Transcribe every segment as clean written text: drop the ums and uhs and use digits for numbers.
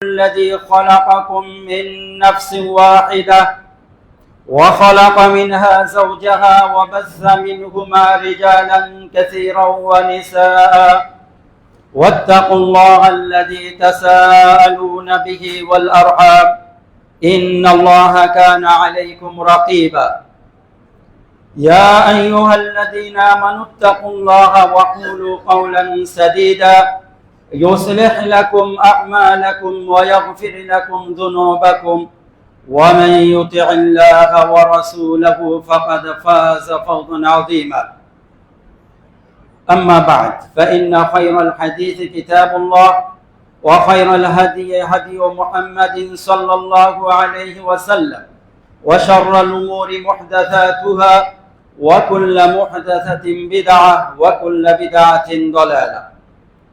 الذي خلقكم من نفس واحدة وخلق منها زوجها وبث منهما رجالا كثيرا ونساء واتقوا الله الذي تساءلون به والأرحام إن الله كان عليكم رقيبا يا أيها الذين آمنوا اتقوا الله وقولوا قولا سديدا يصلح لكم أعمالكم ويغفر لكم ذنوبكم ومن يطع الله ورسوله فقد فاز فوزا عظيما أما بعد فإن خير الحديث كتاب الله وخير الهدي هدي محمد صلى الله عليه وسلم وشر الأمور محدثاتها وكل محدثة بدعة وكل بدعة ضلالة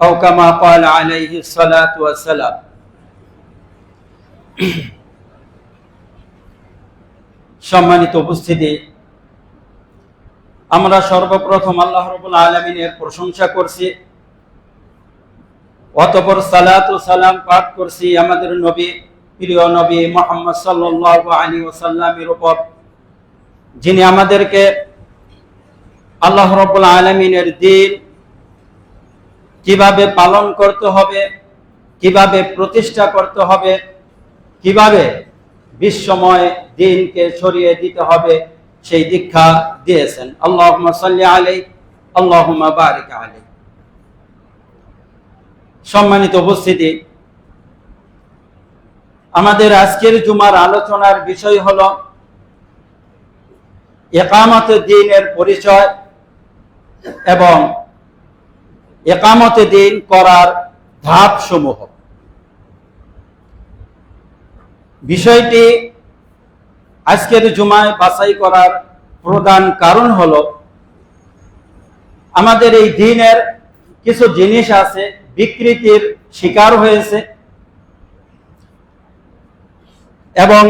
أو كما قال عليه الصلاة والسلام সম্মানিত উপস্থিতি, আমরা সর্বপ্রথম আল্লাহ রাব্বুল আলামিনের প্রশংসা করছি, অতঃপর সালাত ও সালাম পাঠ করছি আমাদের নবী, প্রিয় নবী মুহাম্মদ সাল্লাল্লাহু আলাইহি ওয়াসাল্লামের উপর, যিনি আমাদেরকে আল্লাহ রাব্বুল আলামিনের দ্বীন কিভাবে পালন করতে হবে, কিভাবে প্রতিষ্ঠা করতে হবে, কিভাবে বিশ্বময় দ্বীনকে ছড়িয়ে দিতে হবে সেই দীক্ষা দিয়েছেন। আল্লাহুম্মা সাল্লি আলাইহি আল্লাহুম্মা বারিক আলাইহি। সম্মানিত উপস্থিতি, আমাদের আজকের জুমার আলোচনার বিষয় হলো ইকামতে দ্বীনের পরিচয় এবং ইকামতে দ্বীন করার ধাপসমূহ। বিষয়টি আজকের জুমায় বাছাই করার প্রধান কারণ হলো আমাদের এই দ্বীনের কিছু জিনিস আছে বিকৃতির শিকার হয়েছে এবং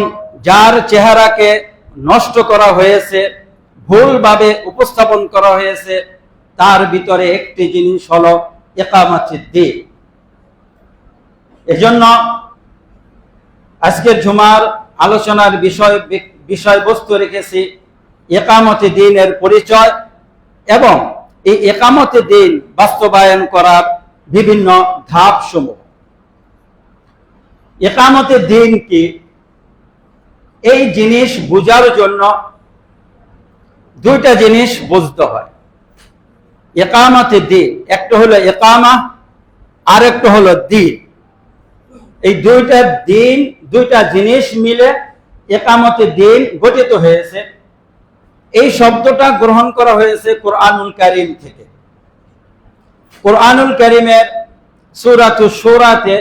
যার চেহারাকে নষ্ট করা হয়েছে, ভুলভাবে উপস্থাপন করা হয়েছে, তার ভিতরে একটি জিনিস হলো ইকামতে দ্বীন। এজন্য আজকের জুমার আলোচনার বিষয়বস্তু রেখেছি ইকামতে দ্বীনের পরিচয় এবং এই ইকামতে দ্বীন বাস্তবায়ন করার বিভিন্ন ধাপসমূহ। ইকামতে দ্বীন কি, এই জিনিস বোঝার জন্য দুইটা জিনিস বুঝতে হয়। ইকামতে দ্বীন, একটা হলো ইকামা আর একটা হলো দ্বীন। এই দুইটা জিনিস মিলে ইকামতে দ্বীন গঠিত হয়েছে। এই শব্দটা গ্রহণ করা হয়েছে কোরআনুল কারীম থেকে। কোরআনুল কারীমের সূরাতুশ শূরাতে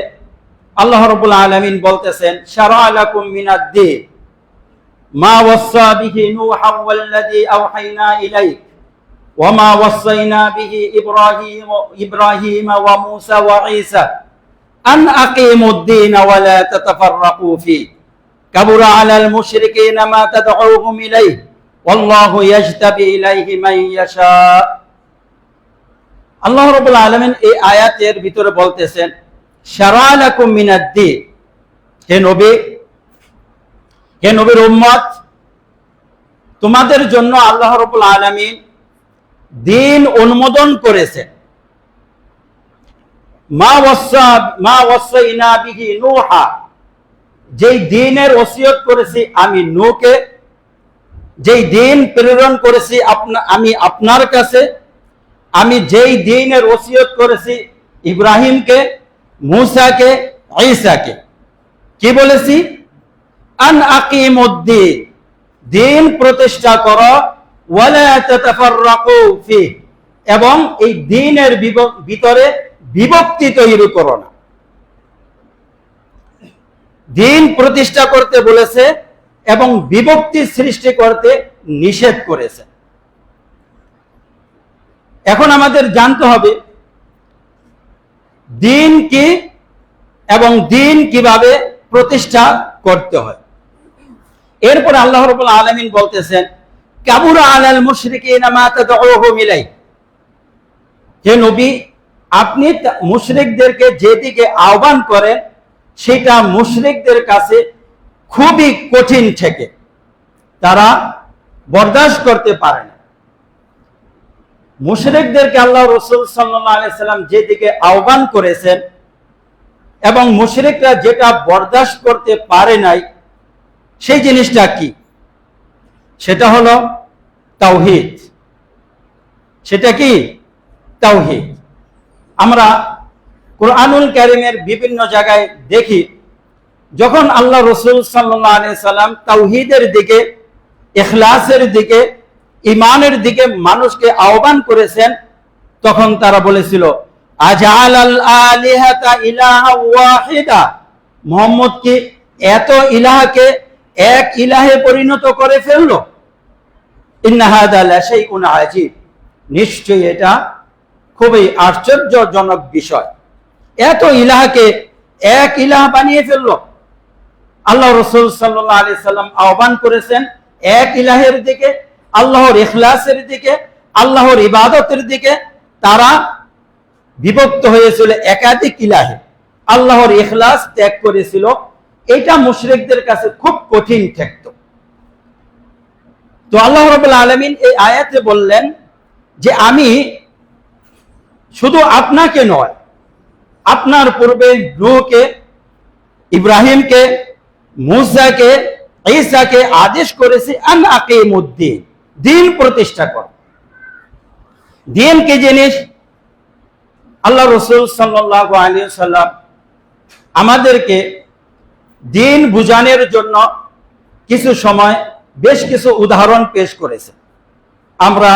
আল্লাহ রাব্বুল আলামিন বলতেছেন, শারা'a লাকুম মিনাদ দ্বীন মা ওয়াসা বিহি নূহান ওয়াল্লাযী আওহাইনা ইলাইক ওয়া মা ওয়াসাইনা বিহি ইব্রাহিম ওয়া মূসা ওয়া ঈসা আন আকিমুদ দ্বীন ওয়া লা তাতাফাররাকু ফীহি কাবুরা আলাল মুশরিকিনা মা তাদউহুম ইলাইহি ওয়াল্লাহু ইয়াজতাবি ইলাইহি মান ইয়াশা। আল্লাহ রাব্বুল আলামিন এই আয়াতের ভিতরে বলতেছেন, শারা'a লাকুম মিনাদ দ্বীন, হে নবীর উম্মত, তোমাদের জন্য আল্লাহ রাব্বুল আলামিন দ্বীন অনুমোদন করেছেন। মা ওয়াসাইনা বিহি নূহা, যেই দ্বীনের ওসিয়ত করেছি আমি নূহকে, যেই দ্বীন প্রেরণ করেছি আমি আপনার কাছে, আমি যেই দ্বীনের ওসিয়ত করেছি ইব্রাহিমকে, মূসাকে, ঈসাকে, কি বলেছি? আন আকিমুদ দ্বীন, দ্বীন প্রতিষ্ঠা করো, ওয়া লা তাতাফাররাকু ফীহি, এবং এই দ্বীনের ভিতরে বিভক্তি তৈরি করো না। দ্বীন প্রতিষ্ঠা করতে বলেছে এবং বিভক্তি সৃষ্টি করতে নিষেধ করেছে। এখন আমাদের জানতে হবে দ্বীন কি এবং দ্বীন কিভাবে প্রতিষ্ঠা করতে হয়। এরপর আল্লাহ রাব্বুল আলামিন বলতেছেন, কাবুরা আলাল মুশরিকিনা মা তাদউহুম ইলাইহি, হে নবী, আপনি মুশরিকদেরকে যেদিকে আহ্বান করেন সেটা মুশরিকদের কাছে খুবই কঠিন ঠেকে, তারা বরদাস্ত করতে পারে না। মুশরিকদেরকে আল্লাহ রাসূল সাল্লাল্লাহু আলাইহি সাল্লাম যেদিকে আহ্বান করেছেন এবং মুশরিকরা যেটা বরদাস্ত করতে পারে নাই, সেই জিনিসটা কি? সেটা হলো তাওহীদ। সেটা কি? তাওহীদ। আমরা কুরআনুল কারীমের বিভিন্ন জায়গায় দেখি, যখন আল্লাহ রাসূল সাল্লাল্লাহু আলাইহি সাল্লাম তাওহীদের দিকে, ইখলাসের দিকে, ঈমানের দিকে মানুষকে আহ্বান করেছেন, তখন তারা বলেছিল আজআলাল আলিহাতা ইলাহা ওয়াহিদা, মুহাম্মদ কি এত ইলাহকে এক ইলাহে পরিণত করে ফেললো? ইন্না হাযা লাশাইউন আজীব, নিশ্চয়ই এটা খুবই আশ্চর্যজনক বিষয়। এত ইলাহকে এক ইলাহ বানিয়ে ফেললো। আল্লাহ রাসূল সাল্লাল্লাহু আলাইহি সাল্লাম আহ্বান করেছেন এক ইলাহের দিকে, আল্লাহর ইখলাসের দিকে, আল্লাহর ইবাদতের দিকে। তারা বিভক্ত হয়েছিল একাধিক ইলাহে, আল্লাহর ইখলাস ত্যাগ করেছিল। এটা মুশরিকদের কাছে খুব কঠিন ঠেকত। তো আল্লাহ রাব্বুল আলামিন এই আয়াতে বললেন যে আমি শুধু আপনাকে নয়, আপনার পূর্বে নূহকে, ইব্রাহিমকে, মূসাকে, ঈসাকে আদেশ করেছি আন আকিমুদ্দিন, দ্বীন প্রতিষ্ঠা কর। দ্বীন কি জিনিস? আল্লাহ রাসূল সাল্লাল্লাহু আলাইহি ওয়াসাল্লাম আমাদেরকে দ্বীন বুঝানোর জন্য কিছু সময় বেশ কিছু উদাহরণ পেশ করেছে। আমরা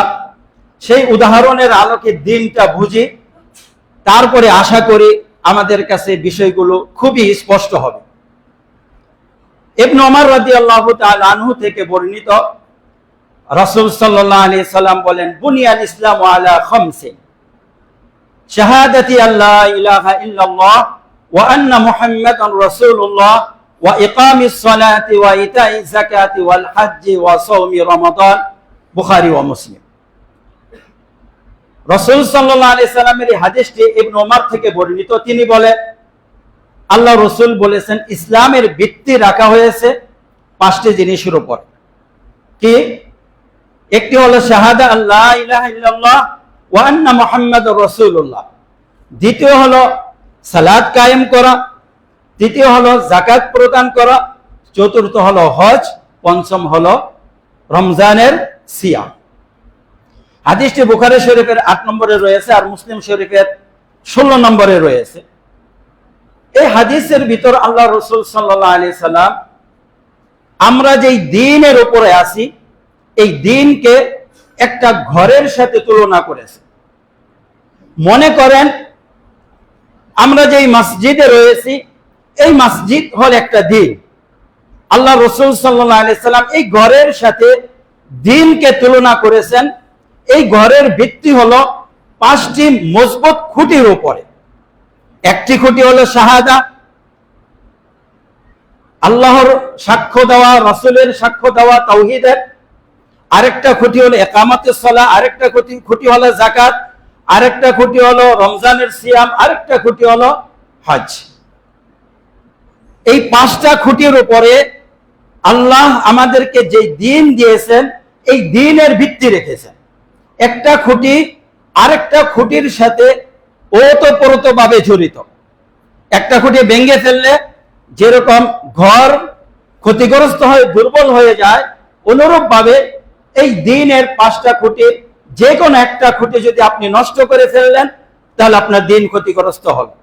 সেই উদাহরণের আলোকে দ্বীনটা বুঝি, তারপরে আশা করি আমাদের কাছে বিষয়গুলো খুবই স্পষ্ট হবে। ইবনে ওমর রাদিয়াল্লাহু তাআলা আনহু থেকে বর্ণিত, রাসূল সাল্লাল্লাহু আলাইহি সাল্লাম বলেন বুনিয়াল ইসলামু আলা খামসিন, শাহাদাতি আল্লা ইলাহা ইল্লাল্লাহ ওয়া আন্না মুহাম্মাদান রাসূলুল্লাহ ওয়া ইকামিস সালাতি ওয়া ইতাইজ যাকাতি ওয়াল হজ্জি ওয়া সাওমি রমাদান, বুখারী ওয়া মুসলিম। রাসূল সাল্লাল্লাহু আলাইহি সাল্লামের এই হাদিসটি ইবনে ওমর থেকে বর্ণিত। তিনি বলেন আল্লাহ রাসূল বলেছেন ইসলামের ভিত্তি রাখা হয়েছে পাঁচটি জিনিসের উপর। কি? একটি হলো শাহাদা আল্লা ইলাহা ইল্লাল্লাহ ওয়া আন্না মুহাম্মাদুর রাসূলুল্লাহ, দ্বিতীয় হলো সালাত কায়েম করা, তৃতীয় হলো যাকাত প্রদান করা, চতুর্থ হলো হজ, পঞ্চম হলো রমজানের সিয়াম। হাদিসটি বুখারী শরীফের 8 নম্বরে রয়েছে আর মুসলিম শরীফের 16 নম্বরে রয়েছে। এই হাদিসের ভিতর আল্লাহ রাসূল সাল্লাল্লাহু আলাইহি সাল্লাম আমরা যেই দ্বীনের উপরে আছি, এই দ্বীনকে একটা ঘরের সাথে তুলনা করেছে। মনে করেন আমরা যেই মসজিদে রয়েছি, এই মসজিদ হল একটা দ্বীন। আল্লাহ রাসূল সাল্লাল্লাহু আলাইহি সাল্লাম এই ঘরের সাথে দ্বীনকে তুলনা করেছেন। এই ঘরের ভিত্তি হলো 5টি মজবুত খুঁটির উপরে। একটি খুঁটি হলো শাহাদা, আল্লাহর সাক্ষ্য দেওয়া, রাসূলের সাক্ষ্য দেওয়া তাওহীদের। আরেকটা খুঁটি হলো ইকামাতুস সালাহ, আরেকটা খুঁটি হলো যাকাত, আরেকটা খুঁটি হলো রমজানের সিয়াম, আরেকটা খুঁটি হলো হজ। এই 5টা খুঁটির উপরে আল্লাহ আমাদেরকে যে দ্বীন দিয়েছেন, এই দ্বীনের ভিত্তি রেখেছেন। একটা খুঁটি আরেকটা খুঁটির সাথে ওতপ্রোতভাবে জড়িত। একটা খুঁটি ভেঙে ফেললে যেরকম ঘর ক্ষতিগ্রস্ত হয়ে দুর্বল হয়ে যায়, অনুরূপ ভাবে এই দ্বীনের 5টা খুঁটি যে কোনো একটা খুঁটি যদি আপনি নষ্ট করে ফেললেন, তাহলে আপনার দ্বীন ক্ষতিগ্রস্ত হবে।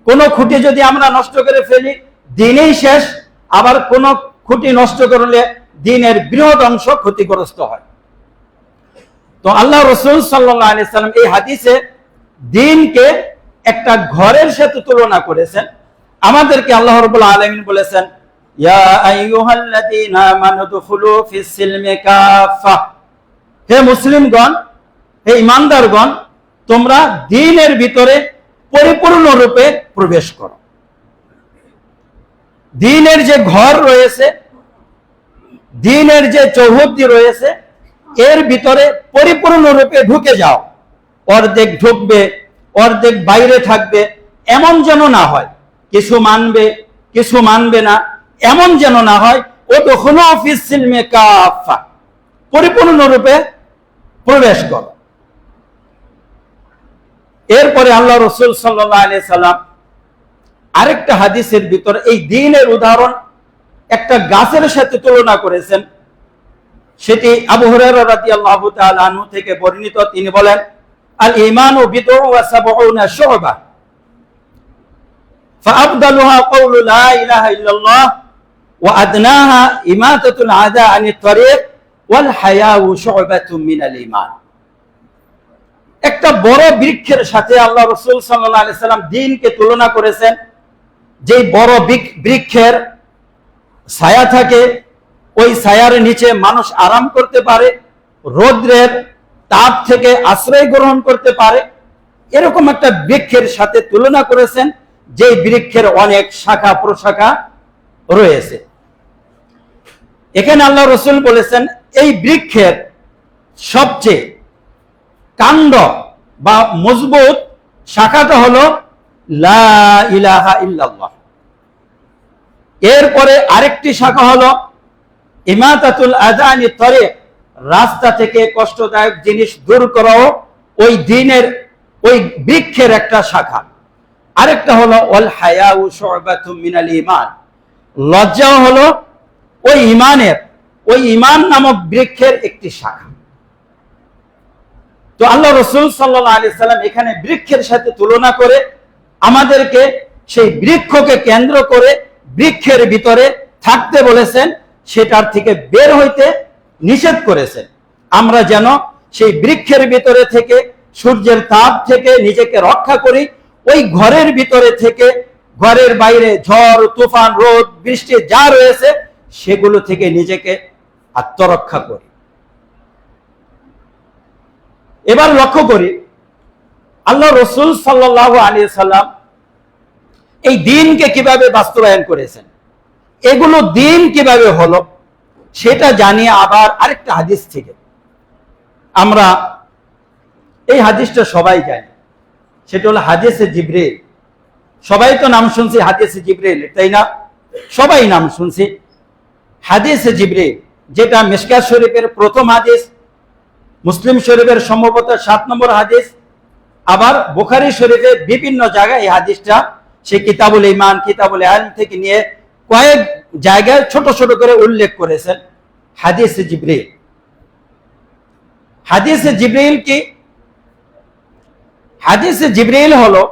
কোন খুঁটি যদি আমরা নষ্ট করে ফেলি, দ্বীনই শেষ। আবার কোন খুঁটি নষ্ট করলে দ্বীনের বৃহৎ অংশ ক্ষতিগ্রস্ত হয়। তো আল্লাহ রাসূল সাল্লাল্লাহু আলাইহি সাল্লাম এই হাদিসে দ্বীনকে একটা ঘরের সাথে তুলনা করেছেন। আমাদেরকে আল্লাহ রাব্বুল আলামিন বলেছেন ইয়া আইয়ুহাল্লাযীনা আমানু দুখুলু ফিস সিলমি কাফা, হে মুসলিমগণ, হে ঈমানদারগণ, তোমরা দ্বীনের ভিতরে পরিপূর্ণরূপে প্রবেশ করো। দ্বীনের যে ঘর রয়েছে, দ্বীনের যে চৌহদ্দি রয়েছে, এর ভিতরে পরিপূর্ণরূপে ঢুকে যাও। অর্ধেক ঢুকবে, অর্ধেক বাইরে থাকবে, এমন যেন না হয়। কিছু মানবে কিছু মানবে না, এমন যেন না হয়। উদখুলু ফিস সিলমি কাফা, পরিপূর্ণরূপে প্রবেশ করো। এরপরে আল্লাহ রাসূল সাল্লাল্লাহু আলাইহি সাল্লাম আরেকটা হাদিসের ভিতরে এই দ্বীনের উদাহরণ একটা গাছের সাথে তুলনা করেছেন। সেটি আবু হুরায়রা রাদিয়াল্লাহু তাআলা আনহু থেকে বর্ণিত। তিনি বলেন, আল ঈমানু বিদ'উ ওয়া সাবউনা শু'বা ফাআফদালুহা কাওলু লা ইলাহা ইল্লাল্লাহ ওয়া আদনাহা ইমাতাতুল আযা আনিত তারিক ওয়াল হায়াউ শু'বাতুম মিনাল ঈমান। একটা বড় বৃক্ষের সাথে আল্লাহ রাসূল সাল্লাল্লাহু আলাইহি সাল্লাম দ্বীনকে তুলনা করেছেন। যে বড় বৃক্ষের ছায়া থাকে, ওই ছায়ার নিচে মানুষ আরাম করতে পারে, রৌদ্রের তাপ থেকে আশ্রয় গ্রহণ করতে পারে, এরকম একটা বৃক্ষের সাথে তুলনা করেছেন, যে বৃক্ষের অনেক শাখা প্রশাখা রয়েছে। এখানে আল্লাহ রাসূল বলেছেন এই বৃক্ষের সবচেয়ে কাণ্ড বা মজবুত শাখাটা হলো লা ইলাহা ইল্লাল্লাহ। এরপরে আরেকটি শাখা হলো ইমাতাতুল আযা আনিত তারিক, রাস্তা থেকে কষ্টদায়ক জিনিস দূর করাও ওই দ্বীনের ওই বৃক্ষের একটা শাখা। আরেকটা হলো ওয়াল হায়াউ শু'বাতুম মিনাল ঈমান, লজ্জাও হলো ওই ঈমানের, ওই ঈমান নামক বৃক্ষের একটি শাখা। তো আল্লাহ রাসূল সাল্লাল্লাহু আলাইহি সাল্লাম এখানে বৃক্ষের সাথে তুলনা করে আমাদেরকে সেই বৃক্ষকে কেন্দ্র করে বৃক্ষের ভিতরে থাকতে বলেছেন, সেটার থেকে বের হইতে নিষেধ করেছেন। আমরা যেন সেই বৃক্ষের ভিতরে থেকে সূর্যের তাপ থেকে নিজেকে রক্ষা করি, ওই ঘরের ভিতরে থেকে ঘরের বাইরে ঝড় তুফান রোদ বৃষ্টি যা রয়েছে সেগুলো থেকে নিজেকে আত্মরক্ষা করি। এবার লক্ষ্য করি আল্লাহ রাসূল সাল্লাল্লাহু আলাইহি সাল্লাম এই দ্বীনকে কিভাবে বাস্তবায়ন করেছেন, এগুলো দ্বীন কিভাবে হলো সেটা জানিয়ে আবার আরেকটা হাদিস থেকে। আমরা এই হাদিসটা সবাই জানি, সেটা হলো হাদিসে জিবরিল। সবাই তো নাম শুনছি হাদিসে জিবরিল, তাই না? সবাই নাম শুনছি হাদিসে জিবরিল, যেটা মিশকাত শরীফের প্রথম হাদিস, মুসলিম শরীফের সম্ভবত 7 নম্বর হাদিস, আবার বুখারী শরীফে বিভিন্ন জায়গায় এই হাদিসটা সেই কিতাবুল ঈমান কিতাবুল ইলম থেকে নিয়ে কয়েক জায়গায় ছোট ছোট করে উল্লেখ করেছেন হাদিসে জিবরিল। হাদিসে জিবরিল কি? হাদিসে জিবরিল হলো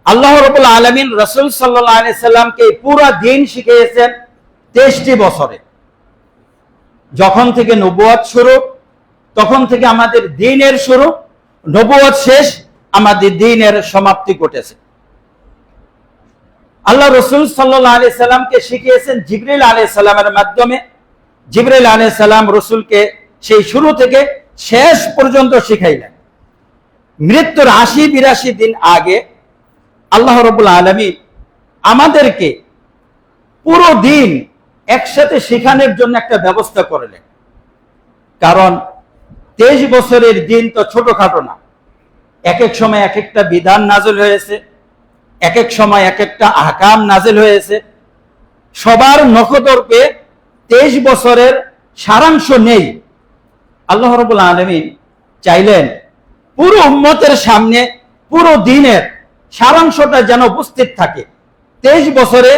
আল্লাহ রাব্বুল আলামিন রাসূল সাল্লাল্লাহু আলাইহি সাল্লামকে পুরো দ্বীন শিখিয়েছেন 23টি বছরে। যখন থেকে নবুয়ত শুরু, তখন থেকে আমাদের দ্বীনের শুরু, নবুয়ত শেষ, আমাদের দ্বীনের সমাপ্তি ঘটেছে। আল্লাহ রাসূল সাল্লাল্লাহু আলাইহি সাল্লামকে শিখিয়েছেন জিবরিল আলাইহিস সালামের মাধ্যমে। জিবরিল আলাইহিস সালাম রাসূলকে সেই শুরু থেকে শেষ পর্যন্ত শিখাইলেন। মৃত্যুর 80-82 দিন আগে আল্লাহ রাব্বুল আলামিন আমাদেরকে পুরো দিন একসাথে শেখানোর জন্য একটা ব্যবস্থা করলেন। কারণ 23 বছরের দিন তো ছোটখাটো না। এক এক সময় এক একটা বিধান নাযিল হয়েছে, এক এক সময় এক একটা আহকাম নাযিল হয়েছে। সবার নখদর্পে 23 বছরের সারাংশ নেই। আল্লাহ রাব্বুল আলামিন চাইলেন পুরো উম্মতের সামনে পুরো দিনের সারাংশটা যেন উপস্থিত থাকে। 23 বছরে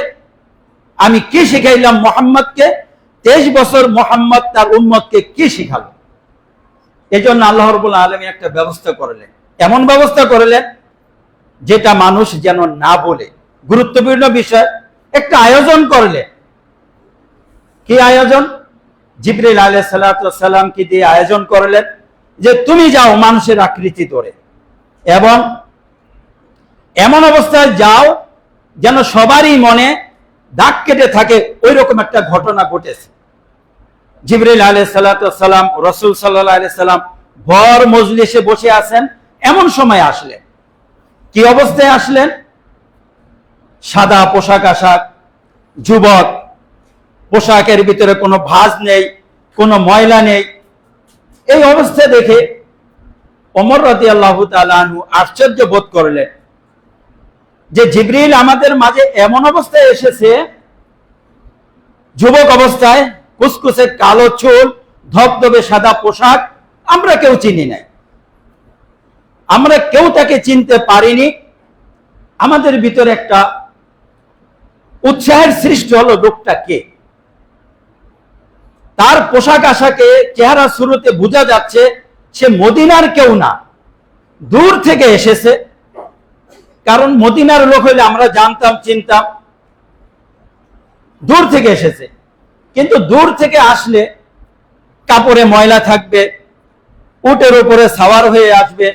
আমি কি শিখাইলাম মুহাম্মদকে, 23 বছর মুহাম্মদ তার উম্মতকে কি শিখালো। এজন্য আল্লাহ রাব্বুল আলামিন একটা ব্যবস্থা করলেন, এমন ব্যবস্থা করলেন যেটা মানুষ যেন না বলে। গুরুত্বপূর্ণ বিষয়, একটা আয়োজন করলেন। কি আয়োজন? জিবরিল আলাইহিস সালাতু ওয়াস সালামকে দিয়ে আয়োজন করলেন যে তুমি যাও মানুষের আকৃতি ধরে, এবং এমন অবস্থায় যাও যেন সবারই মনে দাগ কেটে থাকে ওই রকম একটা ঘটনা ঘটেছে। জিবরিল আলাইহিস সালাতু ওয়াস সালাম রাসূল সাল্লাল্লাহু আলাইহি সাল্লাম ভর মজলিসে বসে আছেন, এমন সময় আসলেন। কি অবস্থায় আসলেন? সাদা পোশাক আশাক, যুবক, পোশাকের ভিতরে কোনো ভাঁজ নেই, কোনো ময়লা নেই। এই অবস্থা দেখে ওমর রাদিয়াল্লাহু তাআলা আনহু আশ্চর্য বোধ করলেন। যে জিবরিল আমাদের মাঝে এমন অবস্থায় এসেছে, যুবক অবস্থায়, কুচকুচে কালো চুল, ধবধবে সাদা পোশাক, আমরা কেউ চিনি নাই, আমরা কেউ তাকে চিনতে পারিনি। আমাদের ভিতরে একটা উৎসাহের সৃষ্টি হলো, লোকটা কে? তার পোশাক আশাকে, চেহারা শুরুতে বোঝা যাচ্ছে সে মদিনার কেউ না, দূর থেকে এসেছে। কারণ মদিনার লোক হইলে আমরা জানতাম, চিনতাম, দূর থেকে এসেছে। কিন্তু দূর থেকে আসলে কাপড়ে ময়লা থাকবে, উটের উপরে সাওয়ার হয়ে আসবে,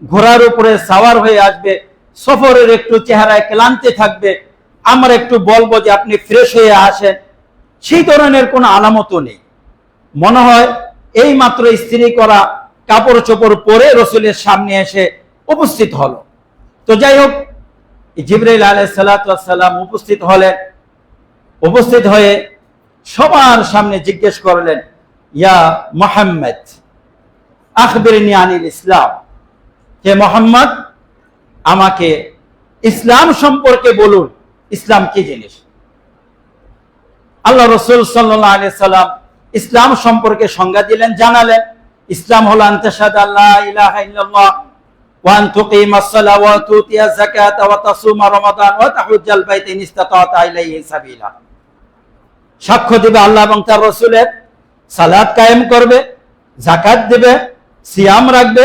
ঘোড়ার উপরে সাওয়ার হয়ে আসবে, সফরের একটু চেহারায় ক্লান্তি থাকবে, আমরা একটু বলবো যে আপনি ফ্রেশ হয়ে আসেন, সেই ধরনের কোনো আলামতও নেই। মনে হয় এই মাত্র ইস্ত্রি করা কাপড় চোপড় পরে রসুলের সামনে এসে উপস্থিত হলো। তো যাই হোক, জিবরাইল আলাইহিস সালাতু ওয়াস সালাম উপস্থিত হলেন। উপস্থিত হয়ে সবার সামনে জিজ্ঞেস করলেন, ইয়া মুহাম্মদ আখবিরনি আনিল ইসলাম, হে মুহাম্মদ আমাকে ইসলাম সম্পর্কে বলুন, ইসলাম কি জিনিস? আল্লাহ রাসূল সাল্লাল্লাহু আলাইহি সাল্লাম ইসলাম সম্পর্কে সংজ্ঞা দিলেন, জানালেন, ইসলাম হলো আন তাশহাদা আল্লা ইলাহা ইল্লাল্লাহ ওয়া আন তুকিমাস সালাহ ওয়া তুতিয়াজ যাকাত ওয়া তাসুমা রমাদান ওয়া তাহুজ্জাল বাইত ইন ইসতাতা'তা ইলাইহি সাবিলা। সাক্ষ্য দিবে আল্লাহ এবং তার রাসূলের, সালাত কায়েম করবে, যাকাত দেবে, সিয়াম রাখবে,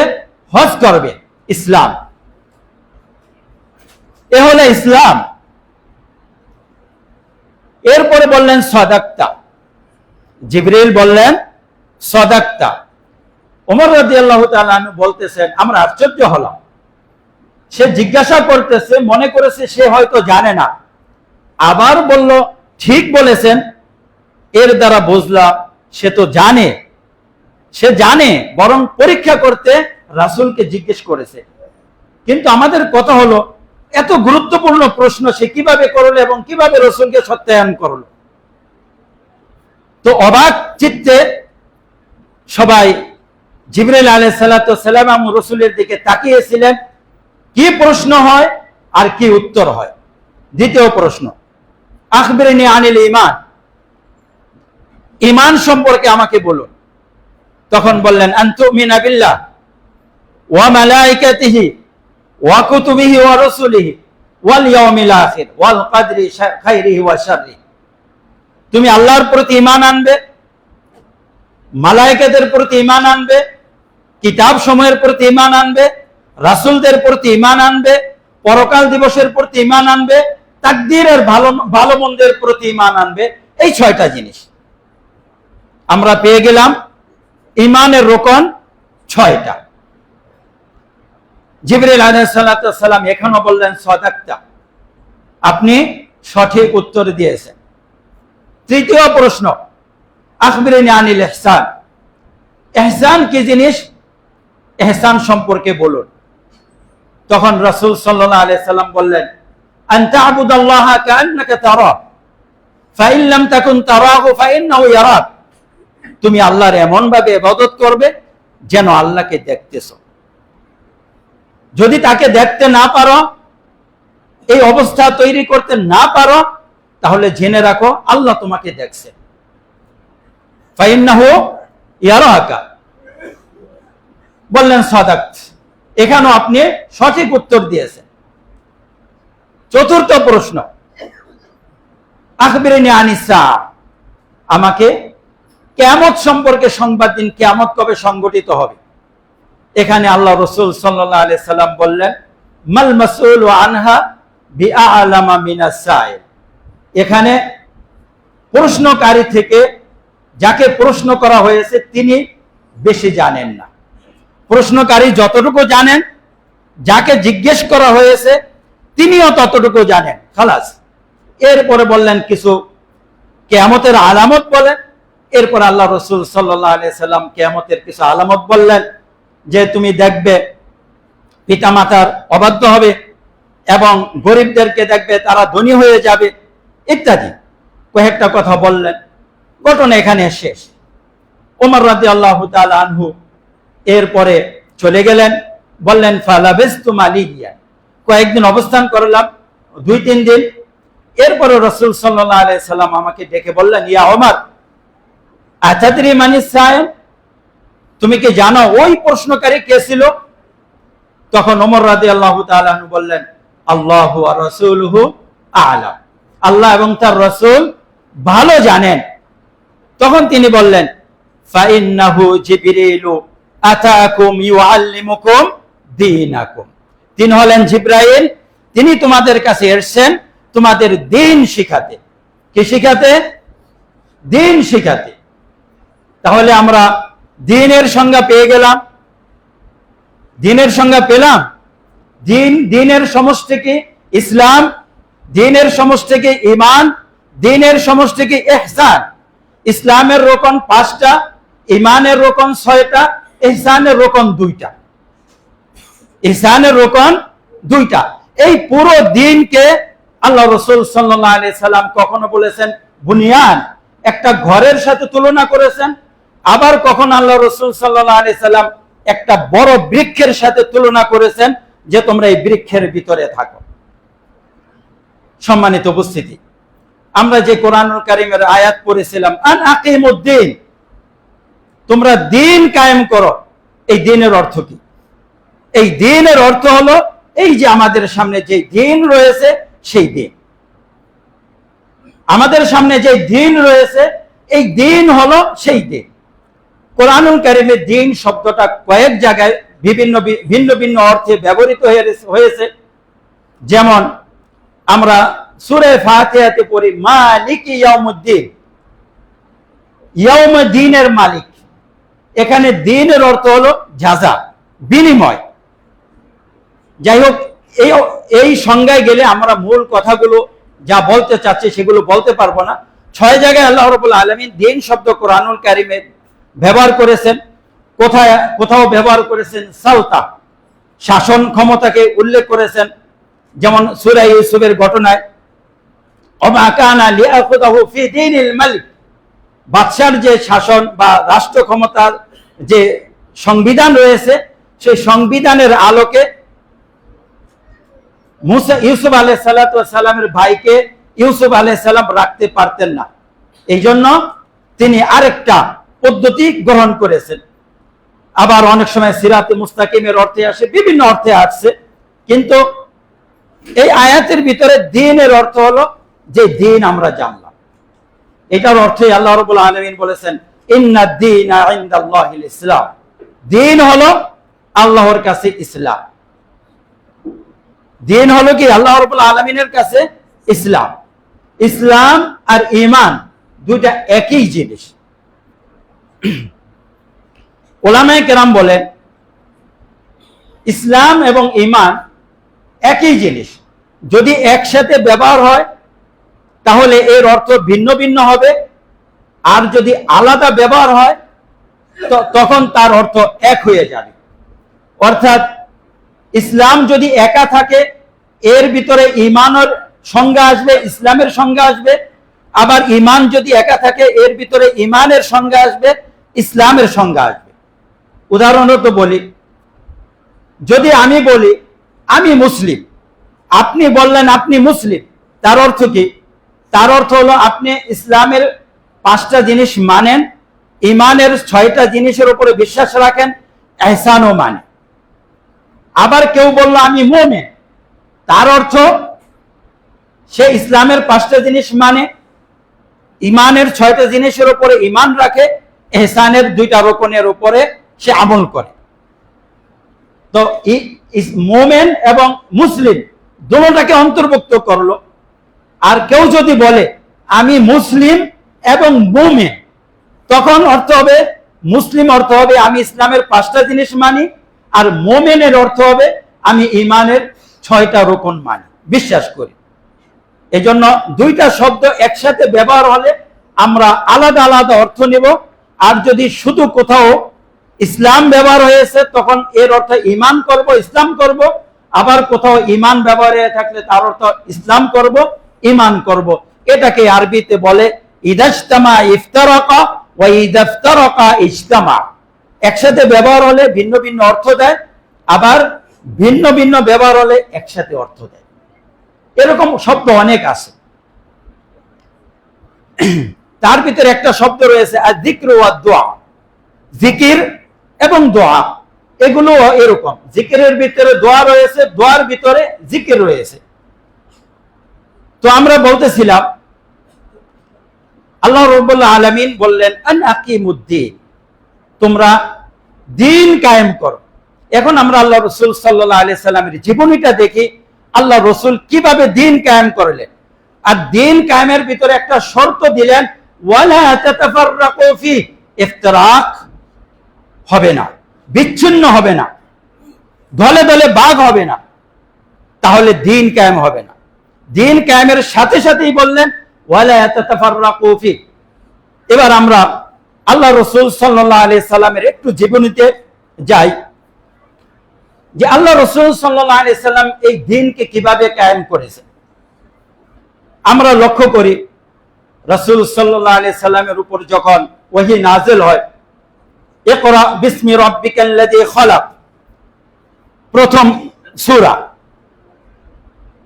হজ করবে। ইসলাম, এ হলো ইসলাম। এরপরে বললেন সাদাক্তা। জিবরিল বললেন সাদাক্তা। ওমর রাদিয়াল্লাহু তাআলা আনহু বলতেছেন, আমরা আশ্চর্য হলাম। সে জিজ্ঞাসা করতেছে, মনে করেছে সে হয়তো জানে না, আবার বলল ঠিক বলেছেন। এর দ্বারা বুঝলাম সে তো জানে, সে জানে, বরং পরীক্ষা করতে রাসূলকে জিজ্ঞেস করেছে। কিন্তু আমাদের কথা হলো, এত গুরুত্বপূর্ণ প্রশ্ন সে কিভাবে করলো এবং কিভাবে রাসূলকে সত্যায়ন করলো? তো অবাক চিত্তে সবাই জিবরাইল আলাইহিস সালাতু ওয়াস সালাম এবং রাসূলের দিকে তাকিয়েছিলেন, কি প্রশ্ন হয় আর কি উত্তর হয়। দ্বিতীয় প্রশ্ন, আখবিরনি আনিল ঈমান, ঈমান সম্পর্কে আমাকে বলুন। তখন বললেন, আন তুমিনা বিল্লাহ ওয়া মালাইকাতিহি ওয়া কুতুবিহি ওয়া রাসূলিহি ওয়াল ইয়াউমিল আখির ওয়াল কদরি খাইরিহি ওয়া শাররিহি। তুমি আল্লাহর প্রতি ঈমান আনবে, মালায়েকাদের প্রতি ঈমান আনবে, কিতাব সমূহের প্রতি ঈমান আনবে, রাসূলদের প্রতি ঈমান আনবে, পরকাল দিবসের প্রতি ঈমান আনবে, তাকদীরের ভালো মন্দের প্রতি ঈমান আনবে। এই 6টা জিনিস আমরা পেয়ে গেলাম। ঈমানের রোকন 6টা। জিবরাইল আলাইহিস সালাতু ওয়াস সালাম এখনো বললেন সাদাক্তা, আপনি সঠিক উত্তর দিয়েছেন। তৃতীয় প্রশ্ন, আখবিরনি আনিল ইহসান, ইহসান কি জিনিস? ইহসান সম্পর্কে বলুন। তখন রাসূল সাল্লাল্লাহু আলাইহি সাল্লাম বললেন, আন তা'বুদাল্লাহা কাআন্নাকা তারাহ ফাইন লাম তাকুন তারাহু ফাইন্নাহু ইয়ারাক। তুমি আল্লাহর এমন ভাবে ইবাদত করবে যেন আল্লাহকে দেখতেছো। যদি তাকে দেখতে না পারো, এই অবস্থা তৈরি করতে না পারো, তাহলে জেনে রাখো আল্লাহ তোমাকে দেখছে। ফাইন্নাহু ইয়ারাকা। বললেন সাদাক্ত, এখানেও আপনি সঠিক উত্তর দিয়েছেন। চতুর্থ প্রশ্ন, আখবিরনি আনিস সাআহ, আমাকে কিয়ামত সম্পর্কে সংবাদ দিন, কিয়ামত কবে সংগঠিত হবে। এখানে আল্লাহ রাসূল সাল্লাল্লাহু আলাইহি সাল্লাম বললেন, মাল মাসউলু আনহা বিআলামা মিনাস সাইল। এখানে প্রশ্নকারী থেকে যাকে প্রশ্ন করা হয়েছে তিনি বেশি জানেন না। প্রশ্নকারী যতটুকু জানেন, যাকে জিজ্ঞেস করা হয়েছে তিনিও ততটুকু জানেন, খালাস। এরপরে বললেন কিছু কিয়ামতের আলামত বলেন। এরপর আল্লাহ রাসূল সাল্লাল্লাহু আলাইহি সাল্লাম কিয়ামতের কিছু আলামত বললেন, যে তুমি দেখবে পিতামাতার অবাধ্য হবে এবং গরিবদেরকে দেখবে তারা ধনী হয়ে যাবে, ইত্যাদি কয়েকটা কথা বললেন। ঘটনা এখানে শেষ। ওমর রাদিয়াল্লাহু তাআলা আনহু এরপরে চলে গেলেন, বললেন ফালাবিস্তু মালিয়া, কয়েকদিন অবস্থান করলাম, 2-3 দিন। এরপরে রাসূল সাল্লাল্লাহু আলাইহি সাল্লাম আমাকে ডেকে বললেন, ইয়া ওমর আতাদরি মানিস সাইল, তুমি কি জানো ওই প্রশ্নকারী কে ছিল? তখন ওমর রাদিয়াল্লাহু তাআলা আনহু বললেন, আল্লাহু ওয়া রাসূলুহু আ'লাম, আল্লাহ এবং তার রাসূল ভালো জানেন। তখন তিনি বললেন, ফাইন্নাহু জিবরিলু আতাকুম ইউআল্লিমুকুম দীনাকুম, তিনি হলেন জিবরাইল, তিনি তোমাদের কাছে এসেছেন তোমাদের দ্বীন শিখাতে। কি শিখাতে? দ্বীন শিখাতে। তাহলে আমরা দ্বীনের সংজ্ঞা পেয়ে গেলাম। দ্বীনের সংজ্ঞা পেলাম। দ্বীনের সমষ্টি কি? ইসলাম। দ্বীনের সমষ্টি কি? ঈমান। দ্বীনের সমষ্টি কি? ইহসান। ইসলামের রোকন 5টা, ঈমানের রোকন 6টা, ইহসানের রোকন 2টা। ইহসানের রোকন 2টা। এই পুরো দ্বীনকে আল্লাহ রাসূল সাল্লাল্লাহু আলাইহি সাল্লাম কখনো বলেছেন বুনিয়ান, একটা ঘরের সাথে তুলনা করেছেন, আবার কখন আল্লাহ রাসূল সাল্লাল্লাহু আলাইহি সাল্লাম একটা বড় বৃক্ষের সাথে তুলনা করেছেন যে তোমরা এই বৃক্ষের ভিতরে থাকো। সম্মানিত উপস্থিতি, আমরা যে কোরআনুল কারীমের আয়াত পড়েছিলাম, আন আকিমুদ্দিন, তোমরা দ্বীন কায়েম করো, এই দ্বীনের অর্থ কি? এই দ্বীনের অর্থ হলো এই যে আমাদের সামনে যে দ্বীন রয়েছে সেই দ্বীন। আমাদের সামনে যে দ্বীন রয়েছে এই দ্বীন হলো সেই দ্বীন। কোরআনুল কারীমে দ্বীন শব্দটা কয়েক জায়গায় ভিন্ন ভিন্ন অর্থে ব্যবহৃত হয়েছে। যেমন আমরা সূরা ফাতিহাতে পড়ি মালিক ইয়াউমুদ্দিন, ইয়াউমুদ্দিনের মালিক। এখানে দ্বীনের অর্থ হলো জাযা, বিনিময়। যাই হোক, এই সংজ্ঞায় গেলে আমরা মূল কথাগুলো যা বলতে চাচ্ছি সেগুলো বলতে পারবো না। 6 জায়গায় আল্লাহ রাব্বুল আলামিন দ্বীন শব্দ কোরআনুল কারীমে ব্যবহার করেছেন। কোথাও ব্যবহার করেছেন সালতা, শাসন ক্ষমতাকে উল্লেখ করেছেন। যেমন সূরা ইউসুফের ঘটনায়, ওমা কানা লিয়াখুযাহু ফি দীনিল মালিক, বাদশার যে শাসন বা রাষ্ট্র ক্ষমতার যে সংবিধান রয়েছে সেই সংবিধানের আলোকে ইউসুফ আলাইহিস সালাতু ওয়াস সালামের ভাইকে ইউসুফ আলাইহিস সালাম রাখতে পারতেন না, এই জন্য তিনি আরেকটা পদ্ধতি গ্রহণ করেছেন। আবার অনেক সময় সিরাতে মুস্তাকিমের অর্থে আসে, বিভিন্ন অর্থে আসছে, কিন্তু এই আয়াতের ভিতরে দ্বীনের অর্থ হলো যে দ্বীন আমরা জানলাম। এটার অর্থে আল্লাহ রাব্বুল আলামিন বলেছেন, ইন্নাদ দীনা ইনদাল্লাহিল ইসলাম, দ্বীন হলো আল্লাহর কাছে ইসলাম। দ্বীন হলো কি? আল্লাহ রাব্বুল আলামিনের কাছে ইসলাম। ইসলাম আর ঈমান দুইটা একই জিনিস। উলামায়ে কেরাম বলেন ইসলাম এবং ঈমান একই জিনিস। যদি একসাথে ব্যবহার হয় তাহলে এর অর্থ ভিন্ন ভিন্ন হবে, আর যদি আলাদা ব্যবহার হয় তখন তার অর্থ এক হয়ে যাবে। অর্থাৎ ইসলাম যদি একা থাকে এর ভিতরে ঈমানের সংজ্ঞা আসবে, ইসলামের সংজ্ঞা আসবে। আবার ঈমান যদি একা থাকে এর ভিতরে ঈমানের সংজ্ঞা আসবে, ইসলামের সংজ্ঞা আসবে। উদাহরণত বলি, যদি আমি বলি আমি মুসলিম, আপনি বললেন আপনি মুসলিম, তার অর্থ কি? তার অর্থ হলো আপনি ইসলামের 5টা জিনিস মানেন, ঈমানের 6টা জিনিসের উপরে বিশ্বাস রাখেন, ইহসানও মানেন। আবার কেউ বলল আমি মুমিন, তার অর্থ সে ইসলামের 5টা জিনিস মানে, ঈমানের 6টা জিনিসের উপরে ঈমান রাখে, ইহসানের 2টা রকমের উপরে সে আমল করে। তো মুমিন এবং মুসলিম দুটোটাকে অন্তর্ভুক্ত করলো। আর কেউ যদি বলে আমি মুসলিম এবং মুমিন, তখন অর্থ হবে, মুসলিম অর্থ হবে আমি ইসলামের 5টা জিনিস মানি, আর মুমিনের অর্থ হবে আমি ঈমানের 6টা রকম মানি, বিশ্বাস করি। এজন্য 2টা শব্দ একসাথে ব্যবহার হলে আমরা আলাদা আলাদা অর্থ নেব। আর যদি শুধু কোথাও ইসলাম ব্যবহার হয়েছে তখন এর অর্থ ঈমান করব, ইসলাম করব। আবার কোথাও ঈমান ব্যবহার হয়ে থাকলে তার অর্থ ইসলাম করব, ঈমান করব। এটাকে আরবিতে বলে ইদাজতামা ইফতারাকা ওয়া ইদাফতারাকা ইজতামা। একসাথে ব্যবহার হলে ভিন্ন ভিন্ন অর্থ দেয়, আবার ভিন্ন ভিন্ন ব্যবহার হলে একসাথে অর্থ দেয়। এরকম শব্দ অনেক আছে। তার ভিতরে একটা শব্দ রয়েছে যিকর ওয়া দোয়া, জিকির এবং দোয়া, এগুলো এরকম। জিকিরের ভিতরে দোয়া রয়েছে, দোয়ার ভিতরে জিকির রয়েছে। তো আমরা বলতেছিলাম আল্লাহ রাব্বুল আলামিন বললেন আন আকিমুদ্দিন, তোমরা দিন কায়েম করো। এখন আমরা আল্লাহ রাসূল সাল্লাল্লাহু আলাইহি সাল্লামের জীবনীটা দেখি, আল্লাহ রাসূল কিভাবে দিন কায়েম করলেন। আর দিন কায়েমের ভিতরে একটা শর্ত দিলেন, ওয়ালা তাতাফাররাকু ফি, ইফতিরাক হবে না, বিচ্ছিন্ন হবে না, দলে দলে ভাগ হবে না, তাহলে দিন কায়েম হবে না। দিন কায়েমের সাথে সাথেই বললেন ওয়ালা তাতাফাররাকু ফি। এবার আমরা আল্লাহ রাসূল সাল্লাল্লাহু আলাইহি সাল্লামের একটু জীবনীতে যাই, যে আল্লাহ রাসূল সাল্লাল্লাহু আলাইহি সাল্লাম এই দিনকে কিভাবে কায়েম করেছেন। আমরা লক্ষ্য করি রাসূল সাল্লাল্লাহু আলাইহি সাল্লামের উপর যখন ওহী নাযিল হয়, ইকরা বিসমি রাব্বিকাল্লাযী খলাক, প্রথম সূরা,